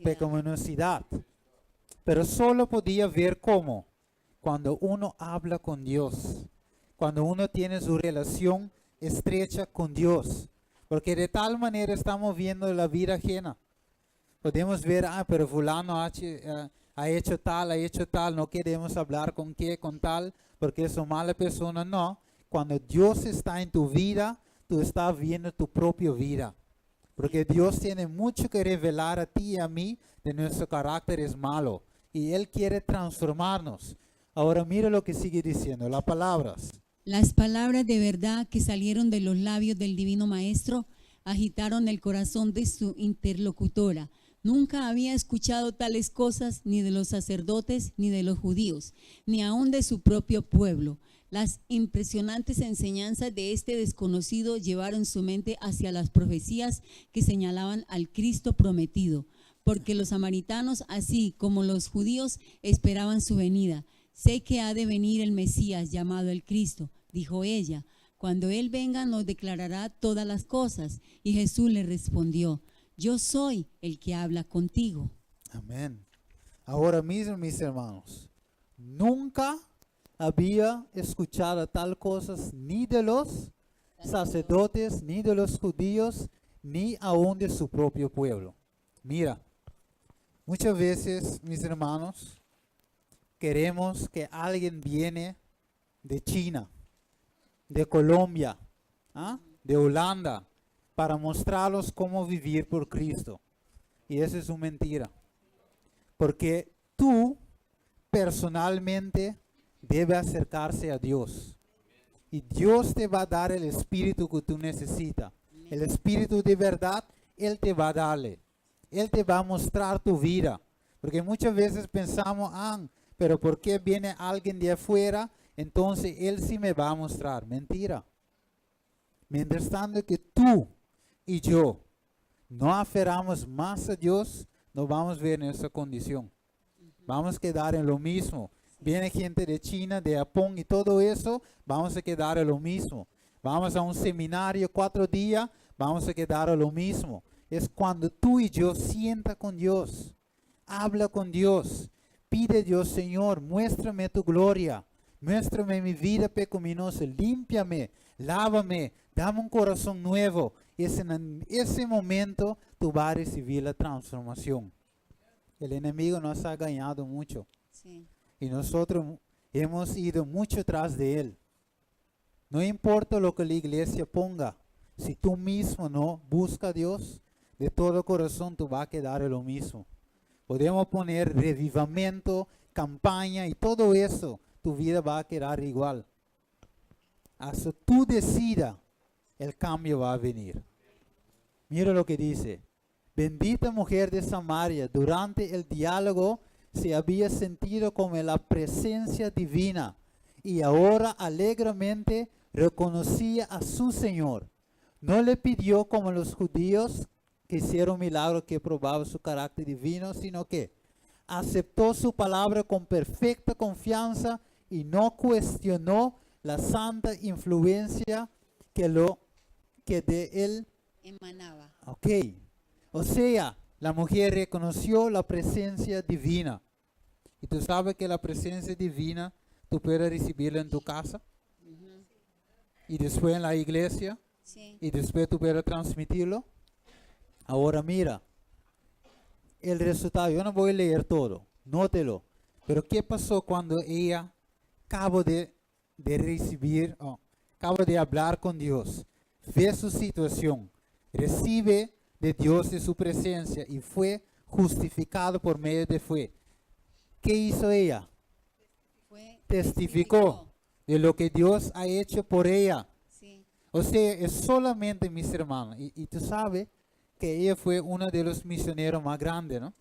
pecaminosidad. Pero solo podía ver cómo. Cuando uno habla con Dios. Cuando uno tiene su relación estrecha con Dios. Porque de tal manera estamos viendo la vida ajena. Podemos ver, pero fulano ha hecho tal, no queremos hablar con tal, porque es una mala persona. No, cuando Dios está en tu vida, tú estás viendo tu propia vida. Porque Dios tiene mucho que revelar a ti y a mí de nuestro carácter es malo. Y Él quiere transformarnos. Ahora mira lo que sigue diciendo, las palabras. Las palabras de verdad que salieron de los labios del divino maestro agitaron el corazón de su interlocutora. Nunca había escuchado tales cosas ni de los sacerdotes ni de los judíos, ni aun de su propio pueblo. Las impresionantes enseñanzas de este desconocido llevaron su mente hacia las profecías que señalaban al Cristo prometido, porque los samaritanos, así como los judíos, esperaban su venida. Sé que ha de venir el Mesías llamado el Cristo, dijo ella. Cuando Él venga nos declarará todas las cosas. Y Jesús le respondió: Yo soy el que habla contigo. Amén. Ahora mismo, mis hermanos, nunca había escuchado tal cosas ni de los sacerdotes, ni de los judíos, ni aún de su propio pueblo. Mira, muchas veces, mis hermanos, queremos que alguien viene de China, de Colombia, de Holanda, para mostrarlos cómo vivir por Cristo. Y eso es una mentira. Porque tú personalmente debes acercarse a Dios. Y Dios te va a dar el espíritu que tú necesitas. El espíritu de verdad, Él te va a darle. Él te va a mostrar tu vida. Porque muchas veces pensamos, pero porque viene alguien de afuera, entonces él sí me va a mostrar. Mentira. Mientras tanto que tú y yo no aferramos más a Dios, no vamos a ver nuestra condición. Vamos a quedar en lo mismo. Viene gente de China, de Japón y todo eso, vamos a quedar en lo mismo. Vamos a un seminario 4 días, vamos a quedar en lo mismo. Es cuando tú y yo sienta con Dios, habla con Dios, pide a Dios, Señor, muéstrame tu gloria, muéstrame mi vida pecaminosa, límpiame, lávame, dame un corazón nuevo. Es en ese momento tú vas a recibir la transformación. El enemigo nos ha engañado mucho. Sí. Y nosotros hemos ido mucho tras de él. No importa lo que la iglesia ponga. Si tú mismo no buscas a Dios, de todo corazón tú vas a quedar en lo mismo. Podemos poner revivamiento, campaña y todo eso. Tu vida va a quedar igual. Hasta tú decidas, el cambio va a venir. Mira lo que dice. Bendita mujer de Samaria, durante el diálogo se había sentido como la presencia divina y ahora alegremente reconocía a su Señor. No le pidió como los judíos que hicieron milagros que probaban su carácter divino, sino que aceptó su palabra con perfecta confianza y no cuestionó la santa influencia que de él Emanaba. Ok, o sea, la mujer reconoció la presencia divina. Y tú sabes que la presencia divina tú puedes recibirla en tu casa. Y después en la iglesia. Sí. Y después tú puedes transmitirlo. Ahora mira, el resultado, yo no voy a leer todo, nótelo. Pero ¿qué pasó cuando ella acabó de acabó de hablar con Dios? Ve su situación. Recibe de Dios de su presencia y fue justificado por medio de fe. ¿Qué hizo ella? Testificó de lo que Dios ha hecho por ella. Sí. O sea, es solamente, mis hermanos, y tú sabes que ella fue una de los misioneros más grandes, ¿no?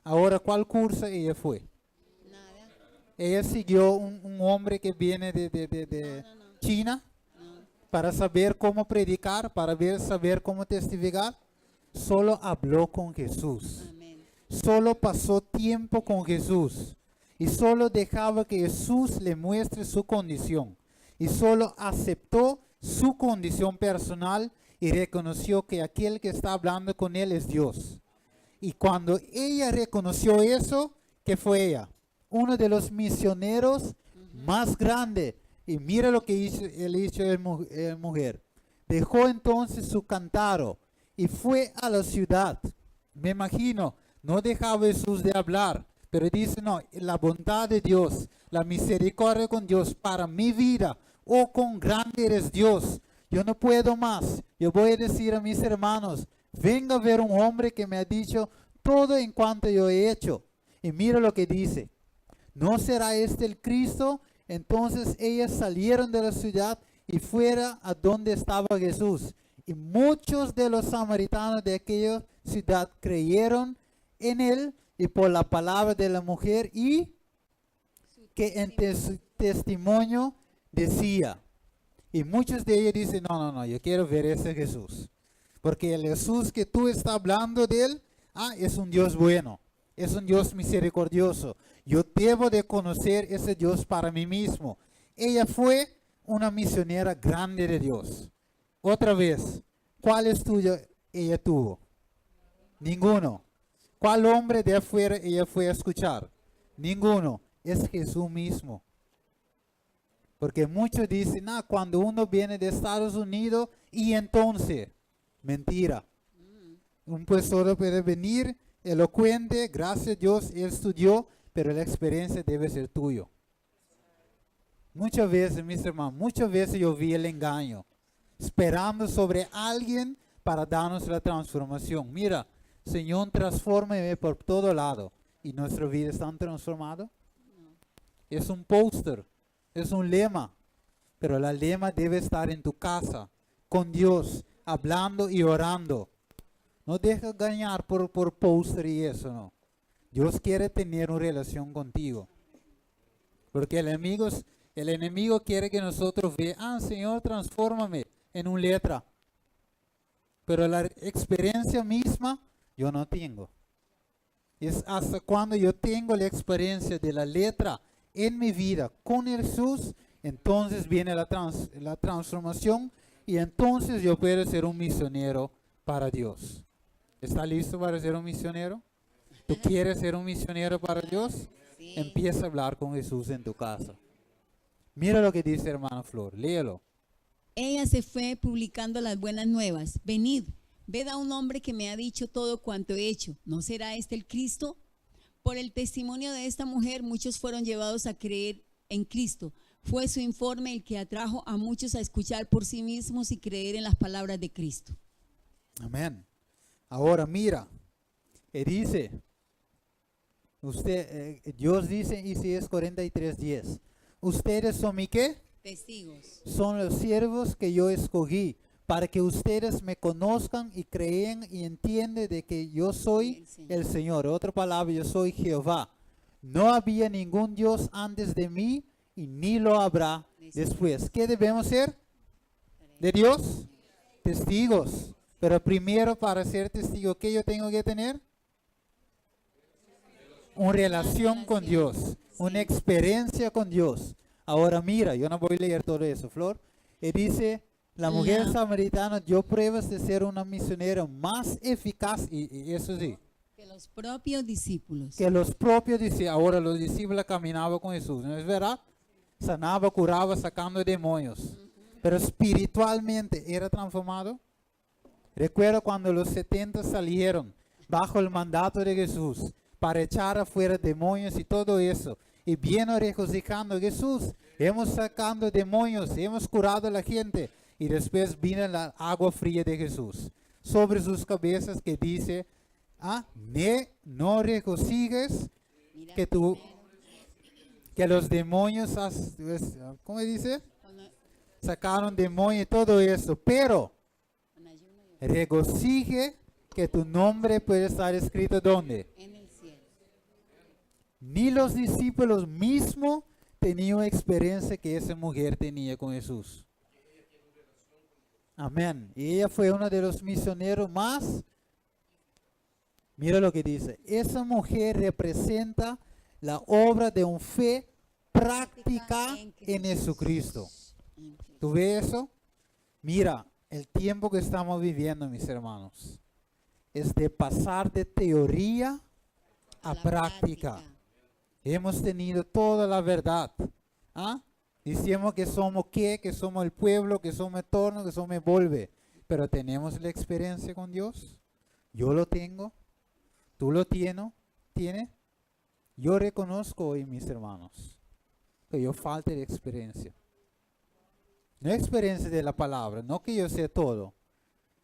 Ahora, ¿cuál curso ella fue? Nada. Ella siguió un hombre que viene de China. Para saber cómo predicar, para saber cómo testificar, solo habló con Jesús. Amén. Solo pasó tiempo con Jesús. Y solo dejaba que Jesús le muestre su condición. Y solo aceptó su condición personal y reconoció que aquel que está hablando con él es Dios. Y cuando ella reconoció eso, ¿qué fue ella? Uno de los misioneros más grandes. Y mira lo que hizo la mujer. Dejó entonces su cántaro y fue a la ciudad. Me imagino, no dejaba Jesús de hablar, pero dice, no, la bondad de Dios, la misericordia con Dios para mi vida. Oh, cuán grande eres Dios. Yo no puedo más. Yo voy a decir a mis hermanos, venga a ver un hombre que me ha dicho todo en cuanto yo he hecho. Y mira lo que dice. ¿No será este el Cristo? Entonces ellas salieron de la ciudad y fuera a donde estaba Jesús. Y muchos de los samaritanos de aquella ciudad creyeron en él y por la palabra de la mujer y que en su testimonio decía. Y muchos de ellos dicen, no, yo quiero ver ese Jesús. Porque el Jesús que tú estás hablando de él, es un Dios bueno, es un Dios misericordioso. Yo debo de conocer ese Dios para mí mismo. Ella fue una misionera grande de Dios. Otra vez, ¿cuál estudio ella tuvo? Ninguno. ¿Cuál hombre de afuera ella fue a escuchar? Ninguno. Es Jesús mismo. Porque muchos dicen, cuando uno viene de Estados Unidos y entonces, mentira. Un pastor puede venir elocuente, gracias a Dios, él estudió, pero la experiencia debe ser tuyo. Muchas veces, mis hermanos, muchas veces yo vi el engaño, esperando sobre alguien para darnos la transformación. Mira, Señor, transfórmeme por todo lado. ¿Y nuestra vida está transformada? Es un póster, es un lema, pero el lema debe estar en tu casa, con Dios, hablando y orando. No dejes engañar por póster y eso, no. Dios quiere tener una relación contigo. Porque el enemigo quiere que nosotros veamos, Señor, transfórmame en una letra. Pero la experiencia misma yo no tengo. Es hasta cuando yo tengo la experiencia de la letra en mi vida con Jesús, entonces viene la transformación y entonces yo puedo ser un misionero para Dios. ¿Está listo para ser un misionero? ¿Tú quieres ser un misionero para Dios? Sí. Empieza a hablar con Jesús en tu casa. Mira lo que dice hermana Flor, léelo. Ella se fue publicando las buenas nuevas. Venid, ved a un hombre que me ha dicho todo cuanto he hecho. ¿No será este el Cristo? Por el testimonio de esta mujer, muchos fueron llevados a creer en Cristo. Fue su informe el que atrajo a muchos a escuchar por sí mismos y creer en las palabras de Cristo. Amén. Ahora mira, dice, Dios dice en Isaías 43:10, ustedes son mi ¿qué? Testigos. Son los siervos que yo escogí para que ustedes me conozcan y creen y entiendan de que yo soy el Señor. Otra palabra, yo soy Jehová. No había ningún Dios antes de mí y ni lo habrá después. ¿Qué debemos ser? ¿De Dios? Testigos. Pero primero para ser testigo, ¿qué yo tengo que tener? Una relación con Dios, una experiencia con Dios. Ahora mira, yo no voy a leer todo eso, Flor. Y dice, la mujer samaritana dio pruebas de ser una misionera más eficaz, y eso sí, Que los propios discípulos. que los propios discípulos. Ahora los discípulos caminaban con Jesús, ¿no es verdad? Sanaba, curaba, sacando demonios. Pero espiritualmente era transformado. Recuerdo cuando los 70 salieron bajo el mandato de Jesús para echar afuera demonios y todo eso. Y vino regocijando Jesús. Hemos sacado demonios, hemos curado a la gente. Y después vino la agua fría de Jesús sobre sus cabezas que dice, no regocijes que los demonios, ¿cómo dice? Sacaron demonios y todo eso. Pero regocije que tu nombre puede estar escrito ¿dónde? En el cielo. Ni los discípulos mismos tenían experiencia que esa mujer tenía con Jesús. Amén. Y ella fue uno de los misioneros más. Mira lo que dice. Esa mujer representa la obra de una fe práctica en Jesucristo. ¿Tú ves eso? Mira, el tiempo que estamos viviendo, mis hermanos, es de pasar de teoría a práctica. Hemos tenido toda la verdad. Decimos que somos que somos el pueblo, que somos el torno, que somos el volve. Pero tenemos la experiencia con Dios. Yo lo tengo. Tú lo tienes. Yo reconozco hoy, mis hermanos, que yo falta de experiencia. No experiencia de la palabra, no que yo sé todo.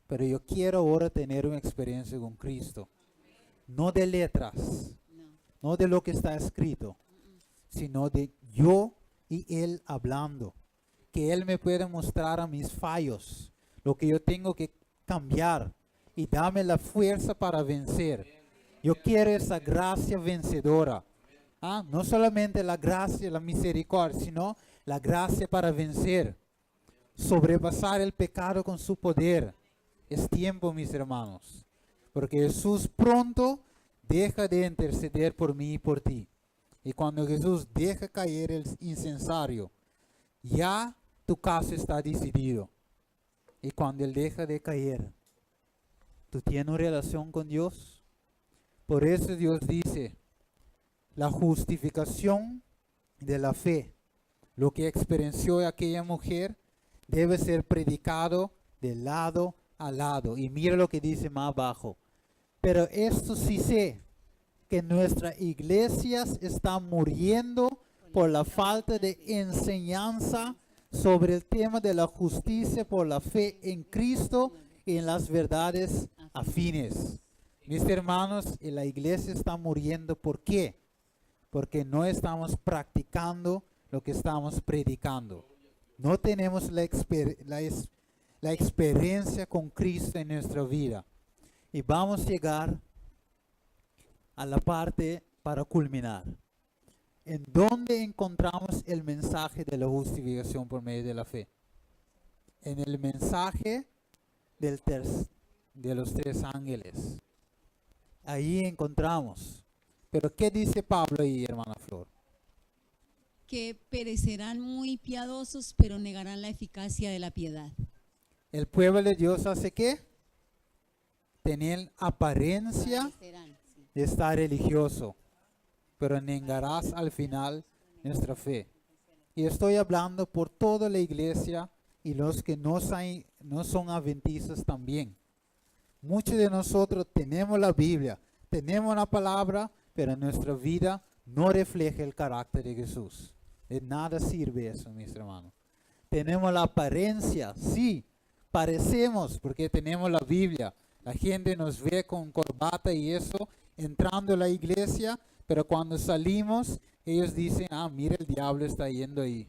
Pero yo quiero ahora tener una experiencia con Cristo. No de letras. No de lo que está escrito. Sino de yo y Él hablando. Que Él me pueda mostrar a mis fallos. Lo que yo tengo que cambiar. Y dame la fuerza para vencer. Yo quiero esa gracia vencedora. No solamente la gracia, la misericordia, sino la gracia para vencer. Sobrepasar el pecado con su poder. Es tiempo, mis hermanos. Porque Jesús pronto deja de interceder por mí y por ti. Y cuando Jesús deja caer el incensario, ya tu caso está decidido. Y cuando Él deja de caer, ¿tú tienes una relación con Dios? Por eso Dios dice, la justificación de la fe, lo que experienció aquella mujer, debe ser predicado de lado a lado. Y mira lo que dice más abajo. Pero esto sí sé, que nuestras iglesias están muriendo por la falta de enseñanza sobre el tema de la justicia por la fe en Cristo y en las verdades afines. Mis hermanos, la iglesia está muriendo. ¿Por qué? Porque no estamos practicando lo que estamos predicando. No tenemos la experiencia con Cristo en nuestra vida. Y vamos a llegar a la parte para culminar. ¿En dónde encontramos el mensaje de la justificación por medio de la fe? En el mensaje de los 3 ángeles. Ahí encontramos. Pero ¿qué dice Pablo ahí, hermana Flor? Que perecerán muy piadosos, pero negarán la eficacia de la piedad. El pueblo de Dios hace ¿qué? Tener apariencia Perecerán, sí. de estar religioso, pero negarás al final nuestra fe. Y estoy hablando por toda la iglesia y los que no son adventistas también. Muchos de nosotros tenemos la Biblia, tenemos la palabra, pero nuestra vida no refleja el carácter de Jesús. De nada sirve eso, mis hermanos. Tenemos la apariencia, sí, parecemos porque tenemos la Biblia. La gente nos ve con corbata y eso, entrando a la iglesia, pero cuando salimos, ellos dicen, ah, mira, el diablo está yendo ahí.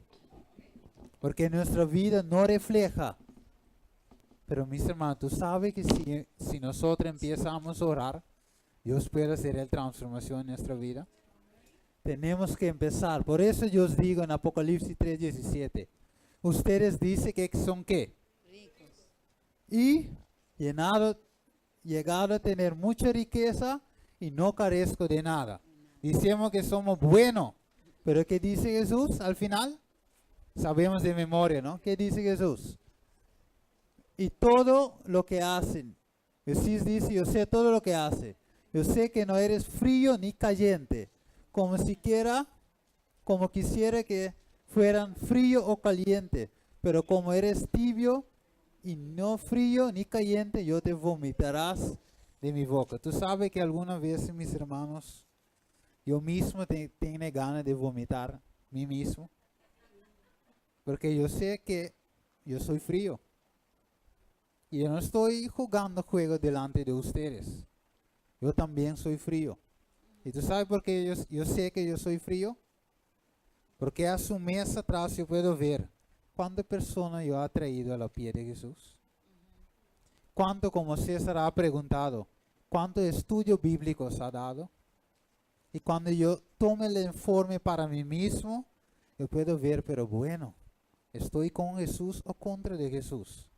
Porque nuestra vida no refleja. Pero mis hermanos, tú sabes que si nosotros empezamos a orar, Dios puede hacer la transformación en nuestra vida. Tenemos que empezar. Por eso yo os digo en Apocalipsis 3:17, ustedes dicen que son ¿qué? Ricos. Y llegado a tener mucha riqueza y no carezco de nada. Decimos que somos buenos, pero ¿qué dice Jesús al final? Sabemos de memoria, ¿no? ¿Qué dice Jesús? Y todo lo que hacen. Jesús dice, yo sé todo lo que hace. Yo sé que no eres frío ni caliente, como quisiera que fueran frío o caliente, pero como eres tibio y no frío ni caliente, yo te vomitarás de mi boca. Tú sabes que algunas veces, mis hermanos, yo mismo tengo ganas de vomitar mí mismo, porque yo sé que yo soy frío. Y yo no estoy jugando juegos delante de ustedes. Yo también soy frío. ¿Y tú sabes por qué yo sé que yo soy frío? Porque a su mesa atrás yo puedo ver cuántas personas yo he traído a la pie de Jesús. Cuánto, como César ha preguntado, cuántos estudios bíblicos ha dado. Y cuando yo tome el informe para mí mismo, yo puedo ver, pero bueno, ¿estoy con Jesús o contra de Jesús?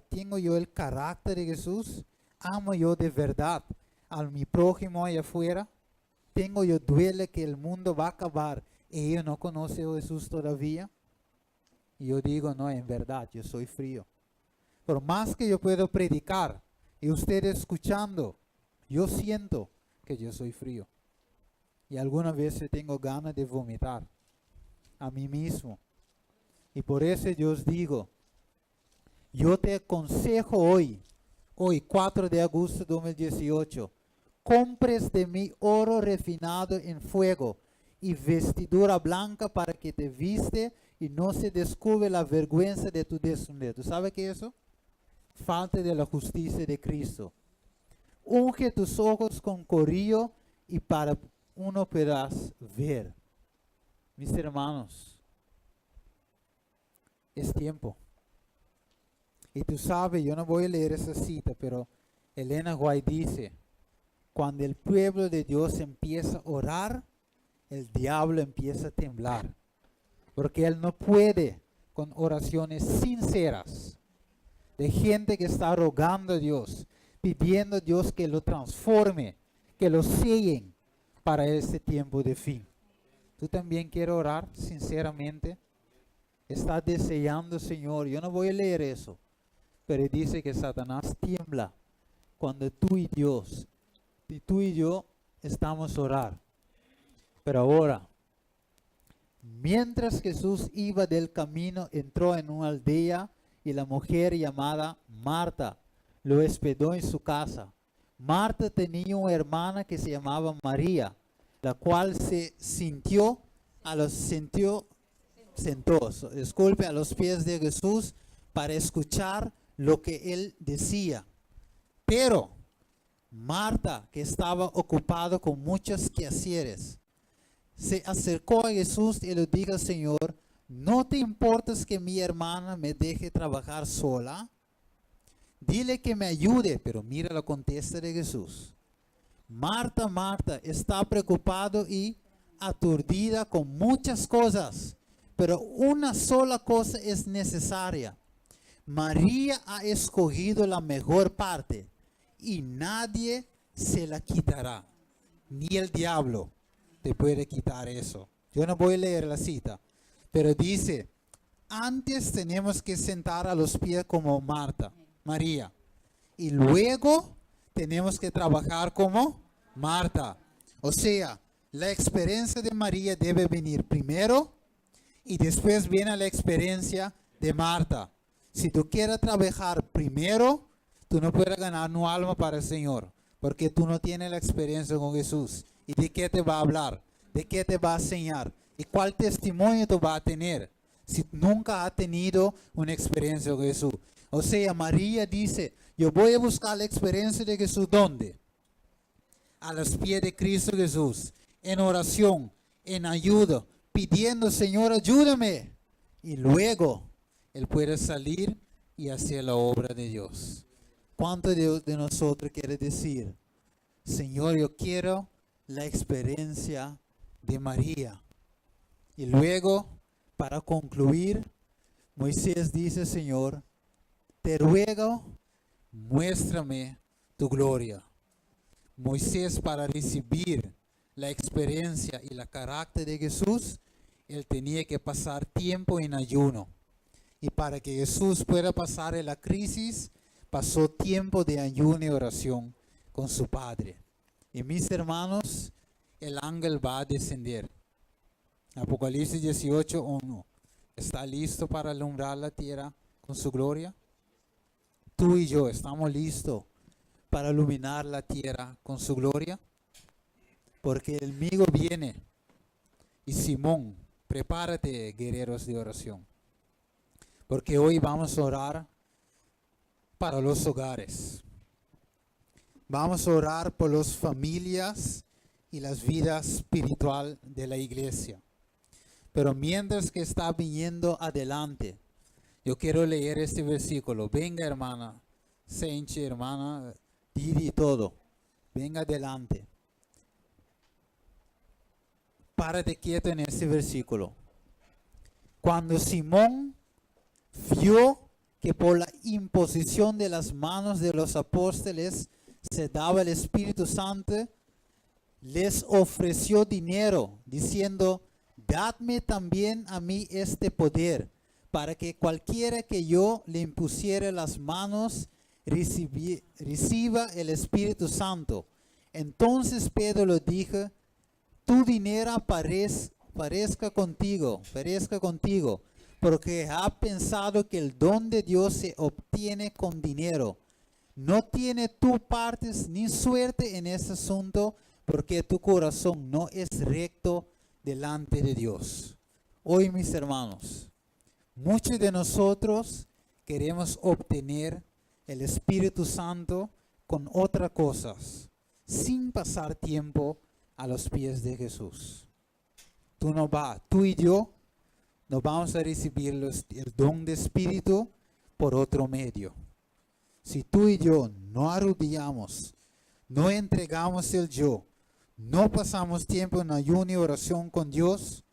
¿Tengo yo el carácter de Jesús? ¿Amo yo de verdad a mi prójimo allá afuera? ¿Tengo yo duele que el mundo va a acabar y yo no conoce a Jesús todavía? Y yo digo, no, en verdad, yo soy frío. Por más que yo puedo predicar y ustedes escuchando, yo siento que yo soy frío. Y algunas veces tengo ganas de vomitar a mí mismo. Y por eso yo os digo, yo te aconsejo hoy 4 de agosto de 2018, compres de mí oro refinado en fuego y vestidura blanca para que te viste y no se descubre la vergüenza de tu desnudez. ¿Tú sabes qué es eso? Falta de la justicia de Cristo. Unge tus ojos con corillo y para uno podrás ver. Mis hermanos, es tiempo. Y tú sabes, yo no voy a leer esa cita, pero Elena White dice, cuando el pueblo de Dios empieza a orar, el diablo empieza a temblar. Porque él no puede con oraciones sinceras de gente que está rogando a Dios, pidiendo a Dios que lo transforme, que lo sellen para este tiempo de fin. ¿Tú también quieres orar sinceramente? ¿Estás deseando, Señor? Yo no voy a leer eso. Pero dice que Satanás tiembla cuando tú y yo estamos a orar. Pero ahora, mientras Jesús iba del camino, entró en una aldea y la mujer llamada Marta lo hospedó en su casa. Marta tenía una hermana que se llamaba María, la cual se sentó a los pies de Jesús para escuchar lo que él decía. Pero Marta, que estaba ocupada con muchos quehaceres, se acercó a Jesús y le dijo, Señor, ¿no te importas que mi hermana me deje trabajar sola? Dile que me ayude. Pero mira la contesta de Jesús. Marta, Marta, está preocupado y aturdida con muchas cosas, pero una sola cosa es necesaria. María ha escogido la mejor parte y nadie se la quitará. Ni el diablo te puede quitar eso. Yo no voy a leer la cita, pero dice, antes tenemos que sentar a los pies como Marta, María, y luego tenemos que trabajar como Marta. O sea, la experiencia de María debe venir primero y después viene la experiencia de Marta. Si tú quieres trabajar primero, tú no puedes ganar un alma para el Señor, porque tú no tienes la experiencia con Jesús. ¿Y de qué te va a hablar? ¿De qué te va a enseñar? ¿Y cuál testimonio tú vas a tener si nunca has tenido una experiencia con Jesús? O sea, María dice, yo voy a buscar la experiencia de Jesús, ¿dónde? A los pies de Cristo Jesús, en oración, en ayuda, pidiendo, Señor, ayúdame. Y luego Él puede salir y hacer la obra de Dios. ¿Cuánto de nosotros quiere decir, Señor, yo quiero la experiencia de María? Y luego, para concluir, Moisés dice, Señor, te ruego, muéstrame tu gloria. Moisés, para recibir la experiencia y el carácter de Jesús, él tenía que pasar tiempo en ayuno. Y para que Jesús pueda pasar en la crisis, pasó tiempo de ayuno y oración con su Padre. Y mis hermanos, el ángel va a descender. Apocalipsis 18:1. ¿Está listo para alumbrar la tierra con su gloria? Tú y yo estamos listos para iluminar la tierra con su gloria. Porque el enemigo viene. Y Simón, prepárate, guerreros de oración. Porque hoy vamos a orar para los hogares. Vamos a orar por las familias y las vidas espiritual de la iglesia. Pero mientras que está viniendo adelante, yo quiero leer este versículo. Venga, hermana, Senche, hermana, Didi y todo. Venga adelante. Párate quieto en este versículo. Cuando Simón vio que por la imposición de las manos de los apóstoles se daba el Espíritu Santo, les ofreció dinero, diciendo, dadme también a mí este poder, para que cualquiera que yo le impusiere las manos reciba el Espíritu Santo. Entonces Pedro le dijo, tu dinero perezca contigo, porque has pensado que el don de Dios se obtiene con dinero. No tiene tu partes ni suerte en este asunto, porque tu corazón no es recto delante de Dios. Hoy, mis hermanos, muchos de nosotros queremos obtener el Espíritu Santo con otras cosas, sin pasar tiempo a los pies de Jesús. Tú y yo no vamos a recibir el don de Espíritu por otro medio. Si tú y yo no arrodillamos, no entregamos el yo, no pasamos tiempo en ayuno y oración con Dios,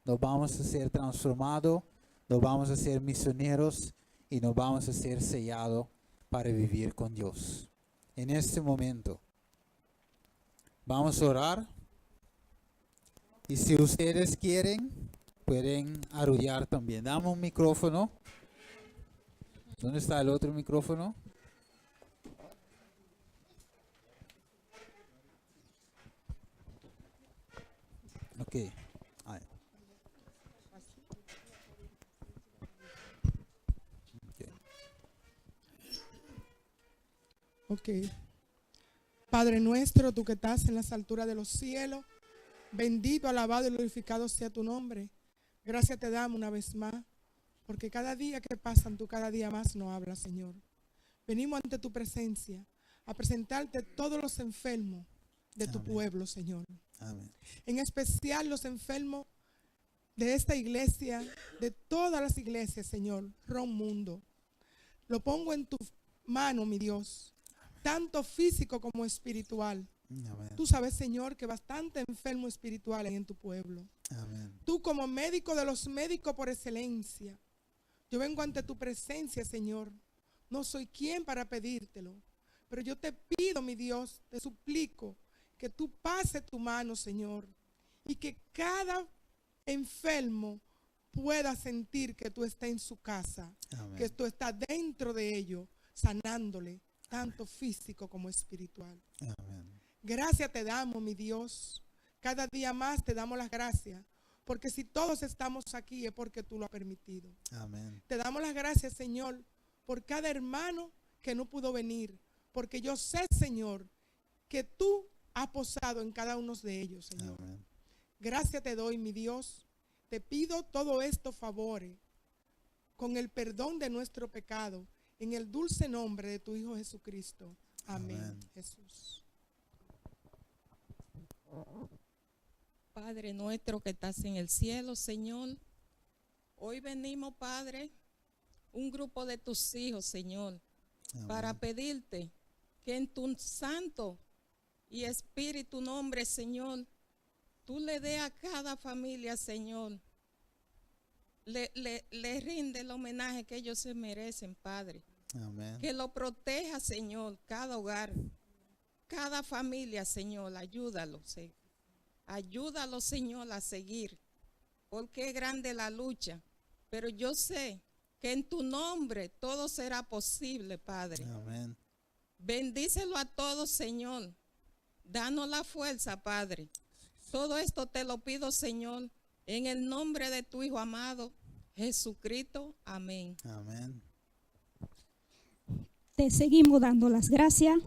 no vamos a ser transformados, no vamos a ser misioneros y no vamos a ser sellados para vivir con Dios. En este momento, vamos a orar. Y si ustedes quieren, pueden arrullar también. Dame un micrófono. ¿Dónde está el otro micrófono? Ok. Ahí. Ok. Padre nuestro, tú que estás en las alturas de los cielos, bendito, alabado y glorificado sea tu nombre. Gracias te damos una vez más, porque cada día que pasan, tú cada día más nos hablas, Señor. Venimos ante tu presencia a presentarte todos los enfermos de tu pueblo, Señor. Amén. En especial los enfermos de esta iglesia, de todas las iglesias, Señor, Ron Mundo. Lo pongo en tu mano, mi Dios, tanto físico como espiritual. Amén. Tú sabes, Señor, que bastante enfermo espiritual hay en tu pueblo. Amén. Tú como médico de los médicos por excelencia, yo vengo ante tu presencia, Señor. No soy quien para pedírtelo, pero yo te pido, mi Dios, te suplico que tú pases tu mano, Señor, y que cada enfermo pueda sentir que tú estás en su casa, Amén. que tú estás dentro de ellos, sanándole, tanto físico como espiritual. Amén. Gracias te damos, mi Dios. Cada día más te damos las gracias, porque si todos estamos aquí es porque tú lo has permitido. Amén. Te damos las gracias, Señor, por cada hermano que no pudo venir, porque yo sé, Señor, que tú has posado en cada uno de ellos, Señor. Amén. Gracias te doy, mi Dios. Te pido todo esto favores con el perdón de nuestro pecado, en el dulce nombre de tu Hijo Jesucristo. Amén. Amén. Jesús. Padre nuestro que estás en el cielo, Señor, hoy venimos, Padre, un grupo de tus hijos, Señor, Amén. para pedirte que en tu santo y espíritu nombre, Señor, tú le dé a cada familia, Señor, le rinde el homenaje que ellos se merecen, Padre. Amén. Que lo proteja, Señor, cada hogar, cada familia, Señor, ayúdalo, Señor. Ayúdalo, Señor, a seguir, porque es grande la lucha, pero yo sé que en tu nombre todo será posible, Padre. Amén. Bendícelo a todos, Señor. Danos la fuerza, Padre. Todo esto te lo pido, Señor, en el nombre de tu Hijo amado, Jesucristo. Amén. Amén. Te seguimos dando las gracias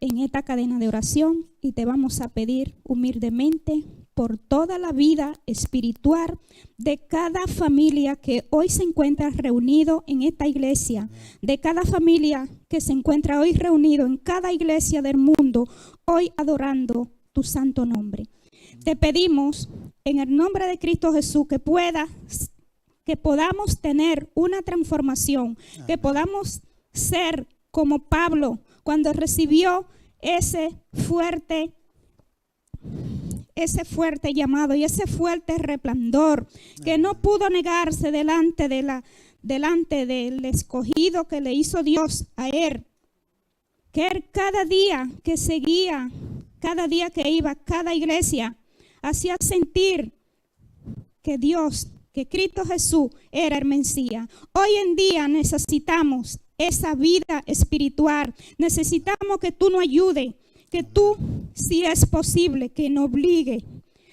en esta cadena de oración y te vamos a pedir humildemente por toda la vida espiritual de cada familia que hoy se encuentra reunido en esta iglesia, de cada familia que se encuentra hoy reunido en cada iglesia del mundo, hoy adorando tu santo nombre. Te pedimos en el nombre de Cristo Jesús que podamos tener una transformación, que podamos ser como Pablo cuando recibió ese fuerte llamado y ese fuerte resplandor, que no pudo negarse delante del escogido que le hizo Dios a él, que él cada día que seguía, cada día que iba a cada iglesia, hacía sentir que Dios, que Cristo Jesús era el Mesías. Hoy en día necesitamos esa vida espiritual. Necesitamos que tú nos ayudes, que tú, si es posible, que nos obligue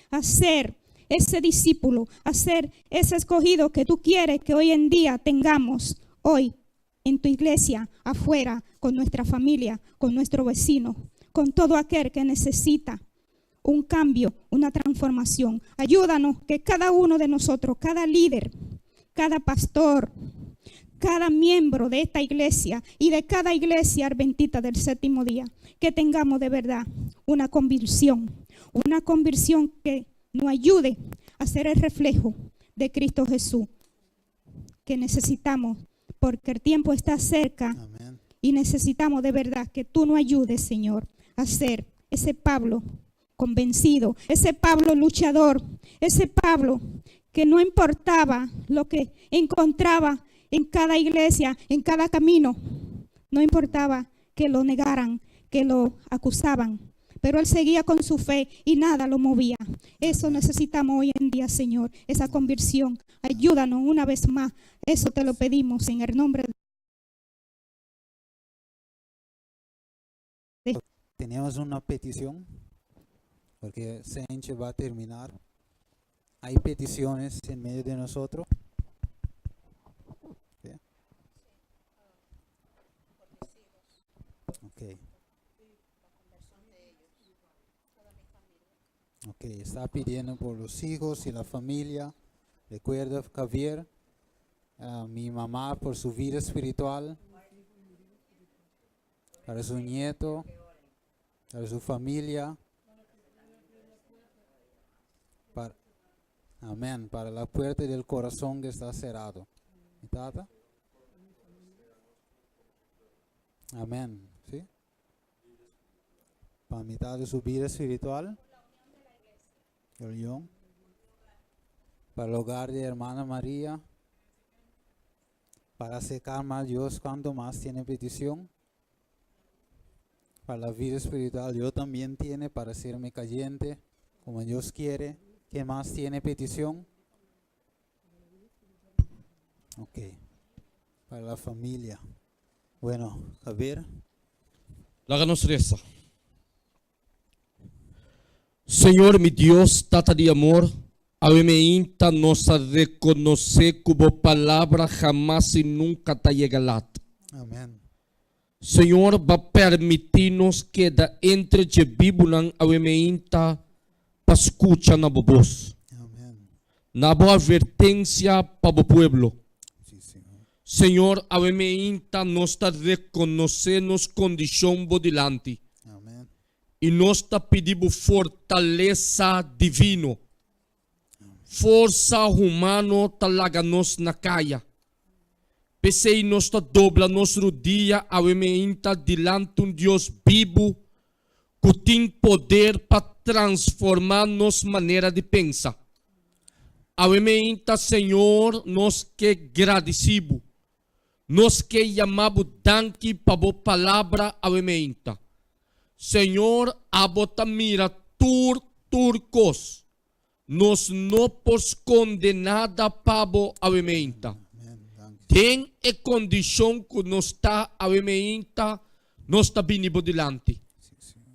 a ser ese discípulo, a ser ese escogido que tú quieres que hoy en día tengamos hoy en tu iglesia, afuera, con nuestra familia, con nuestro vecino, con todo aquel que necesita un cambio, una transformación. Ayúdanos que cada uno de nosotros, cada líder, cada pastor, cada miembro de esta iglesia y de cada iglesia adventista del séptimo día, que tengamos de verdad una convicción que nos ayude a ser el reflejo de Cristo Jesús, que necesitamos, porque el tiempo está cerca. Amén. Y necesitamos de verdad que tú nos ayudes, Señor, a ser ese Pablo convencido, ese Pablo luchador, ese Pablo que no importaba lo que encontraba en cada iglesia, en cada camino, no importaba que lo negaran, que lo acusaban, pero él seguía con su fe y nada lo movía. Eso necesitamos hoy en día, Señor, esa conversión. Ayúdanos una vez más. Eso te lo pedimos en el nombre de... Tenemos una petición, porque Sánchez va a terminar. Hay peticiones en medio de nosotros. ¿Sí? Ok, está pidiendo por los hijos y la familia. Recuerda, Javier, a mi mamá por su vida espiritual, para su nieto, para su familia. Amén, para la puerta del corazón que está cerrado. ¿Mi tata? Amén, ¿sí? para mitad de su vida espiritual, religión, para el hogar de hermana María, para acercar más a Dios cuando más tiene petición, para la vida espiritual yo también tiene para hacerme caliente como Dios quiere. ¿Qué más tiene petición? Ok, para la familia. Bueno, Javier. Láganos reza. Senhor, mi Dios, tata de amor, avemeinta nos reconoce como palabra jamás y nunca te llegará. Amén. Senhor, va permitir-nos que da entre de Bíblia avemeinta para escuchar na voz. Amén. Na boa advertência para o pueblo. Sí, Señor. Senhor, avemeinta nos ta reconocer nos condição bodilante. Amén. E nós te pedimos fortaleza divino. Força humana talaga nos na caia. Pensei nós te dobla nos rodilha ao ementa diante Deus vivo que tem poder para transformar nos maneira de pensar. Ao ementa, Senhor, nós que agradecemos. Nós que chamamos danke para a palavra ao ementa. Senhor, abota mira turcos. Nós não pos condenada para a ementa. Tem a condição que nós está a ementa, nós está vindo delante.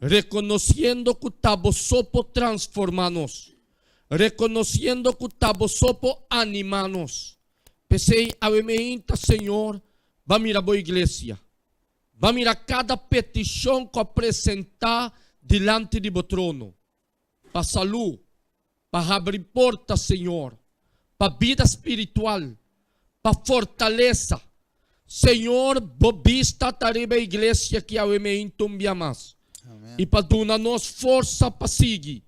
Reconhecendo que estamos só por transformar-nos. Reconhecendo que estamos só por animar-nos. Pensei a ementa, Senhor, vai mirar a boa igreja. Vai mirar cada petição que apresentar diante do trono. Para saúde, para abrir portas, Senhor. Para vida espiritual. Para fortaleza. Senhor, bobista tareba a igreja que ao emento mais. E para dar-nos força para seguir.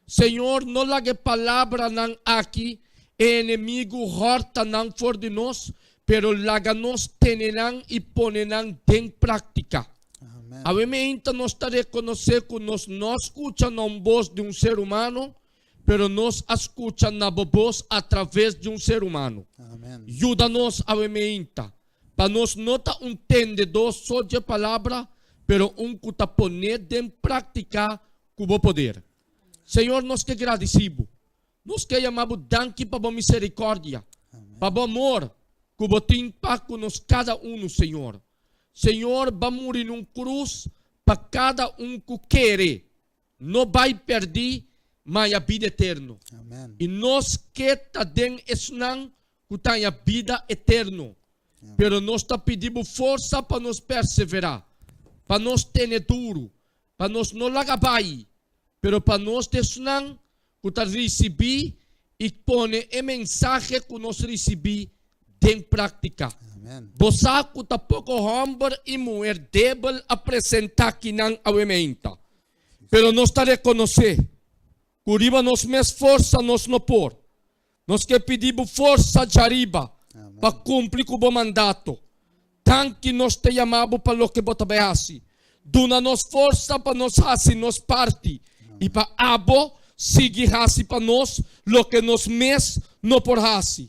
Senhor, não lage palavra não aqui. E inimigo horta não for de nós. Pero laga-nos tenerão e ponerão em prática. Ao emento nós está reconhecer que nós não escutamos a voz de ser humano. Pero nós escutamos a voz através de ser humano. Ajuda-nos ao ementa. Para nós não estar entendedor só de palavra, pero que está poner em prática com o poder. Senhor, nós que agradecemos. Nós que chamamos danke para a misericórdia. Para o amor que você tem para nós cada Senhor. Senhor, vai morrer num cruz para cada que quer. Não vai perder, mas a vida eterna. E nós que tem esnan que tem a vida eterna. Pero nós está pedindo força para nos perseverar. Para nós ter duro. Para nós não lagabai. Pero para nós esnan que está receber e pone a mensagem que nós recebi em prática. Você que está pouco homem e mulher débil apresentar que não aumenta. Pero nós está reconhecer. Curiba nos mes força nos no por. Nós que pedimos força de arriba para cumprir com o mandato. Tanque nós te chamamos para o que você beasse. Duna-nos força para nós fazer nos parte. E para abo seguir para nós o que nos mes não por fazer.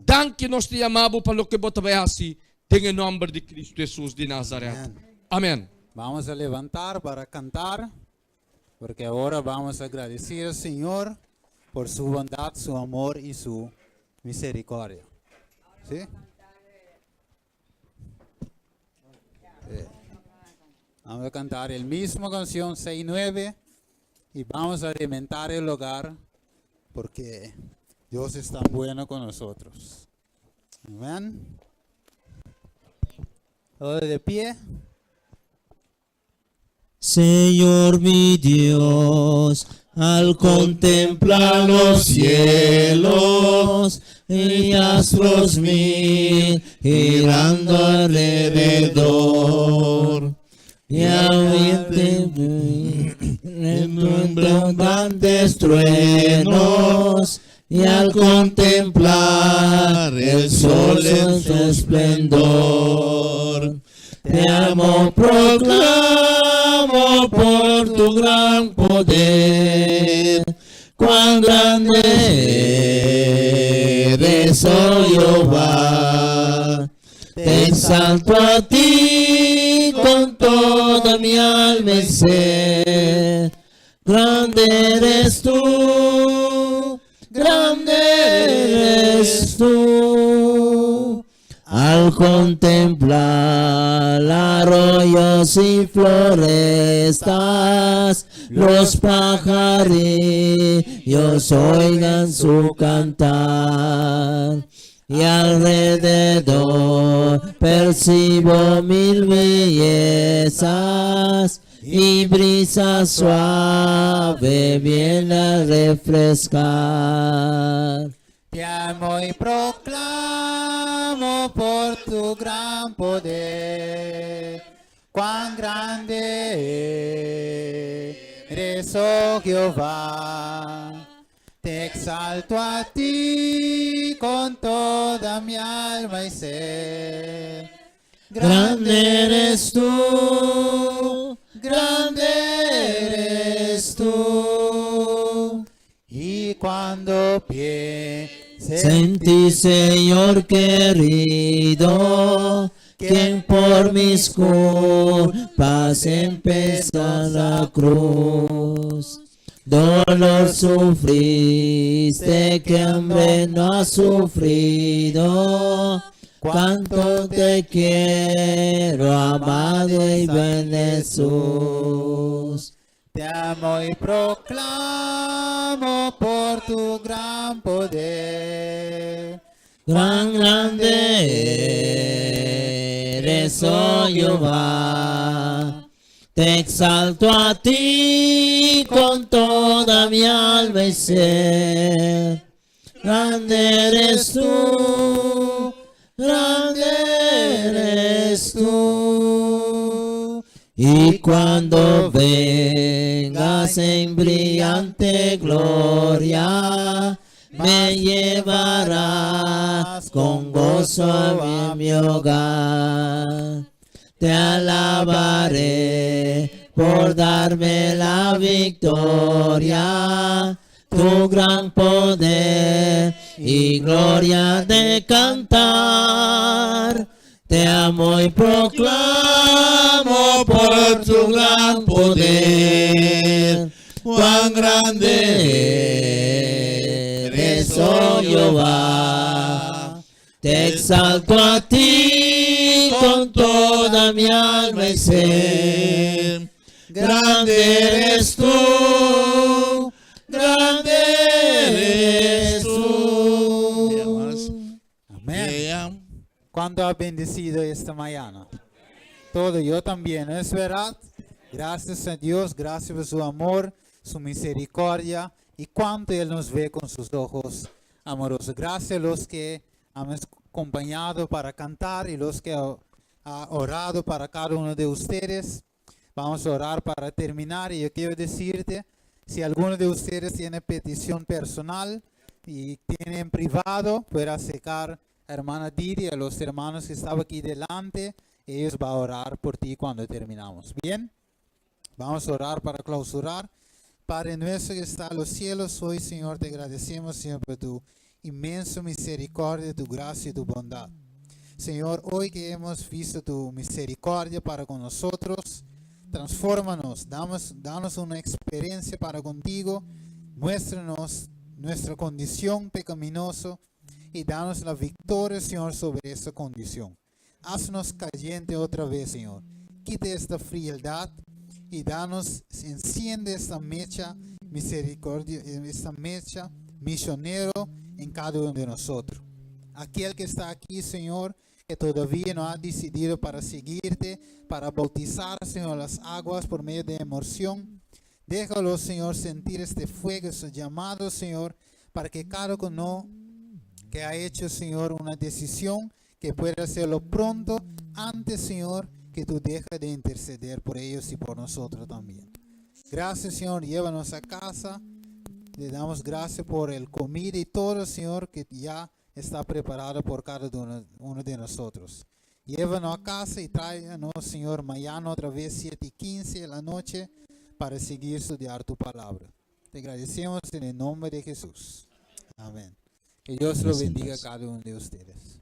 Tanque nós te chamamos para o que você beasse. Em nome de Cristo Jesus de Nazaré. Amém. Vamos a levantar para cantar. Porque ahora vamos a agradecer al Señor por su bondad, su amor y su misericordia. ¿Sí? Vamos a cantar el mismo canción 6-9 y vamos a alimentar el hogar porque Dios es tan bueno con nosotros. Amén. Todo de pie. Señor mi Dios, al contemplar los cielos y astros mil girando alrededor, y al oírte abundantes truenos, y al contemplar el sol en su esplendor, te amo, proclamo alabo por tu gran poder. Cuán grande eres, oh Jehová. Te exalto a ti con toda mi alma y ser. Grande eres tú, grande eres tú. Al contemplar arroyos y florestas, los pajarillos oigan su cantar. Y alrededor percibo mil bellezas, y brisa suave viene a refrescar. Te amo y proclamo por tu gran poder. Cuán grande eres, oh Jehová. Te exalto a ti con toda mi alma y ser. Grande eres tú, grande eres tú. Y cuando piense En ti, Señor querido, quien por mis culpas empezó la cruz. Dolor sufriste que hambre no has sufrido. Cuánto te quiero, amado y buen Jesús. te amo y proclamo por tu gran poder. Cuán grande eres, oh Jehová. Te exalto a ti con toda mi alma y ser. Grande eres tú, grande eres tú. Y cuando vengas en brillante gloria, me llevarás con gozo a mi hogar. Te alabaré por darme la victoria, tu gran poder y gloria de cantar. Te amo y proclamo por tu gran poder. Cuán grande eres, oh Jehová. Te exalto a ti con toda mi alma y ser. Grande eres tú, grande eres tú. Amén. ¿Cuánto ha bendecido esta mañana? Todo, yo también, ¿no es verdad? Gracias a Dios, gracias por su amor, su misericordia y cuánto Él nos ve con sus ojos amorosos. Gracias a los que han acompañado para cantar y los que han orado para cada uno de ustedes. Vamos a orar para terminar y yo quiero decirte, si alguno de ustedes tiene petición personal y tiene en privado, puede acercar a hermana Didi, a los hermanos que estaban aquí delante, ellos van a orar por ti cuando terminamos. Bien, vamos a orar para clausurar. Padre nuestro que está en los cielos, hoy Señor te agradecemos Señor por tu inmensa misericordia, tu gracia y tu bondad. Señor, hoy que hemos visto tu misericordia para con nosotros, transfórmanos, danos una experiencia para contigo, muéstranos nuestra condición pecaminosa y danos la victoria, Señor, sobre esta condición. Haznos caliente otra vez, Señor. Quite esta frialdad y enciende esta mecha misericordia, esta mecha misionero en cada uno de nosotros. Aquel que está aquí, Señor, que todavía no ha decidido para seguirte, para bautizar, Señor, las aguas por medio de emoción. Déjalo, Señor, sentir este fuego, este llamado, Señor, para que cada uno que ha hecho, Señor, una decisión, que pueda hacerlo pronto, antes, Señor, que tú dejes de interceder por ellos y por nosotros también. Gracias, Señor, llévanos a casa. Le damos gracias por el comida y todo, Señor, que ya está preparado por cada uno de nosotros. Llévanos a casa y tráenos, Señor, mañana otra vez 7:15 de la noche para seguir estudiar tu palabra. Te agradecemos en el nombre de Jesús. Amén. Que Dios lo Gracias, bendiga a Padre. cada uno de ustedes.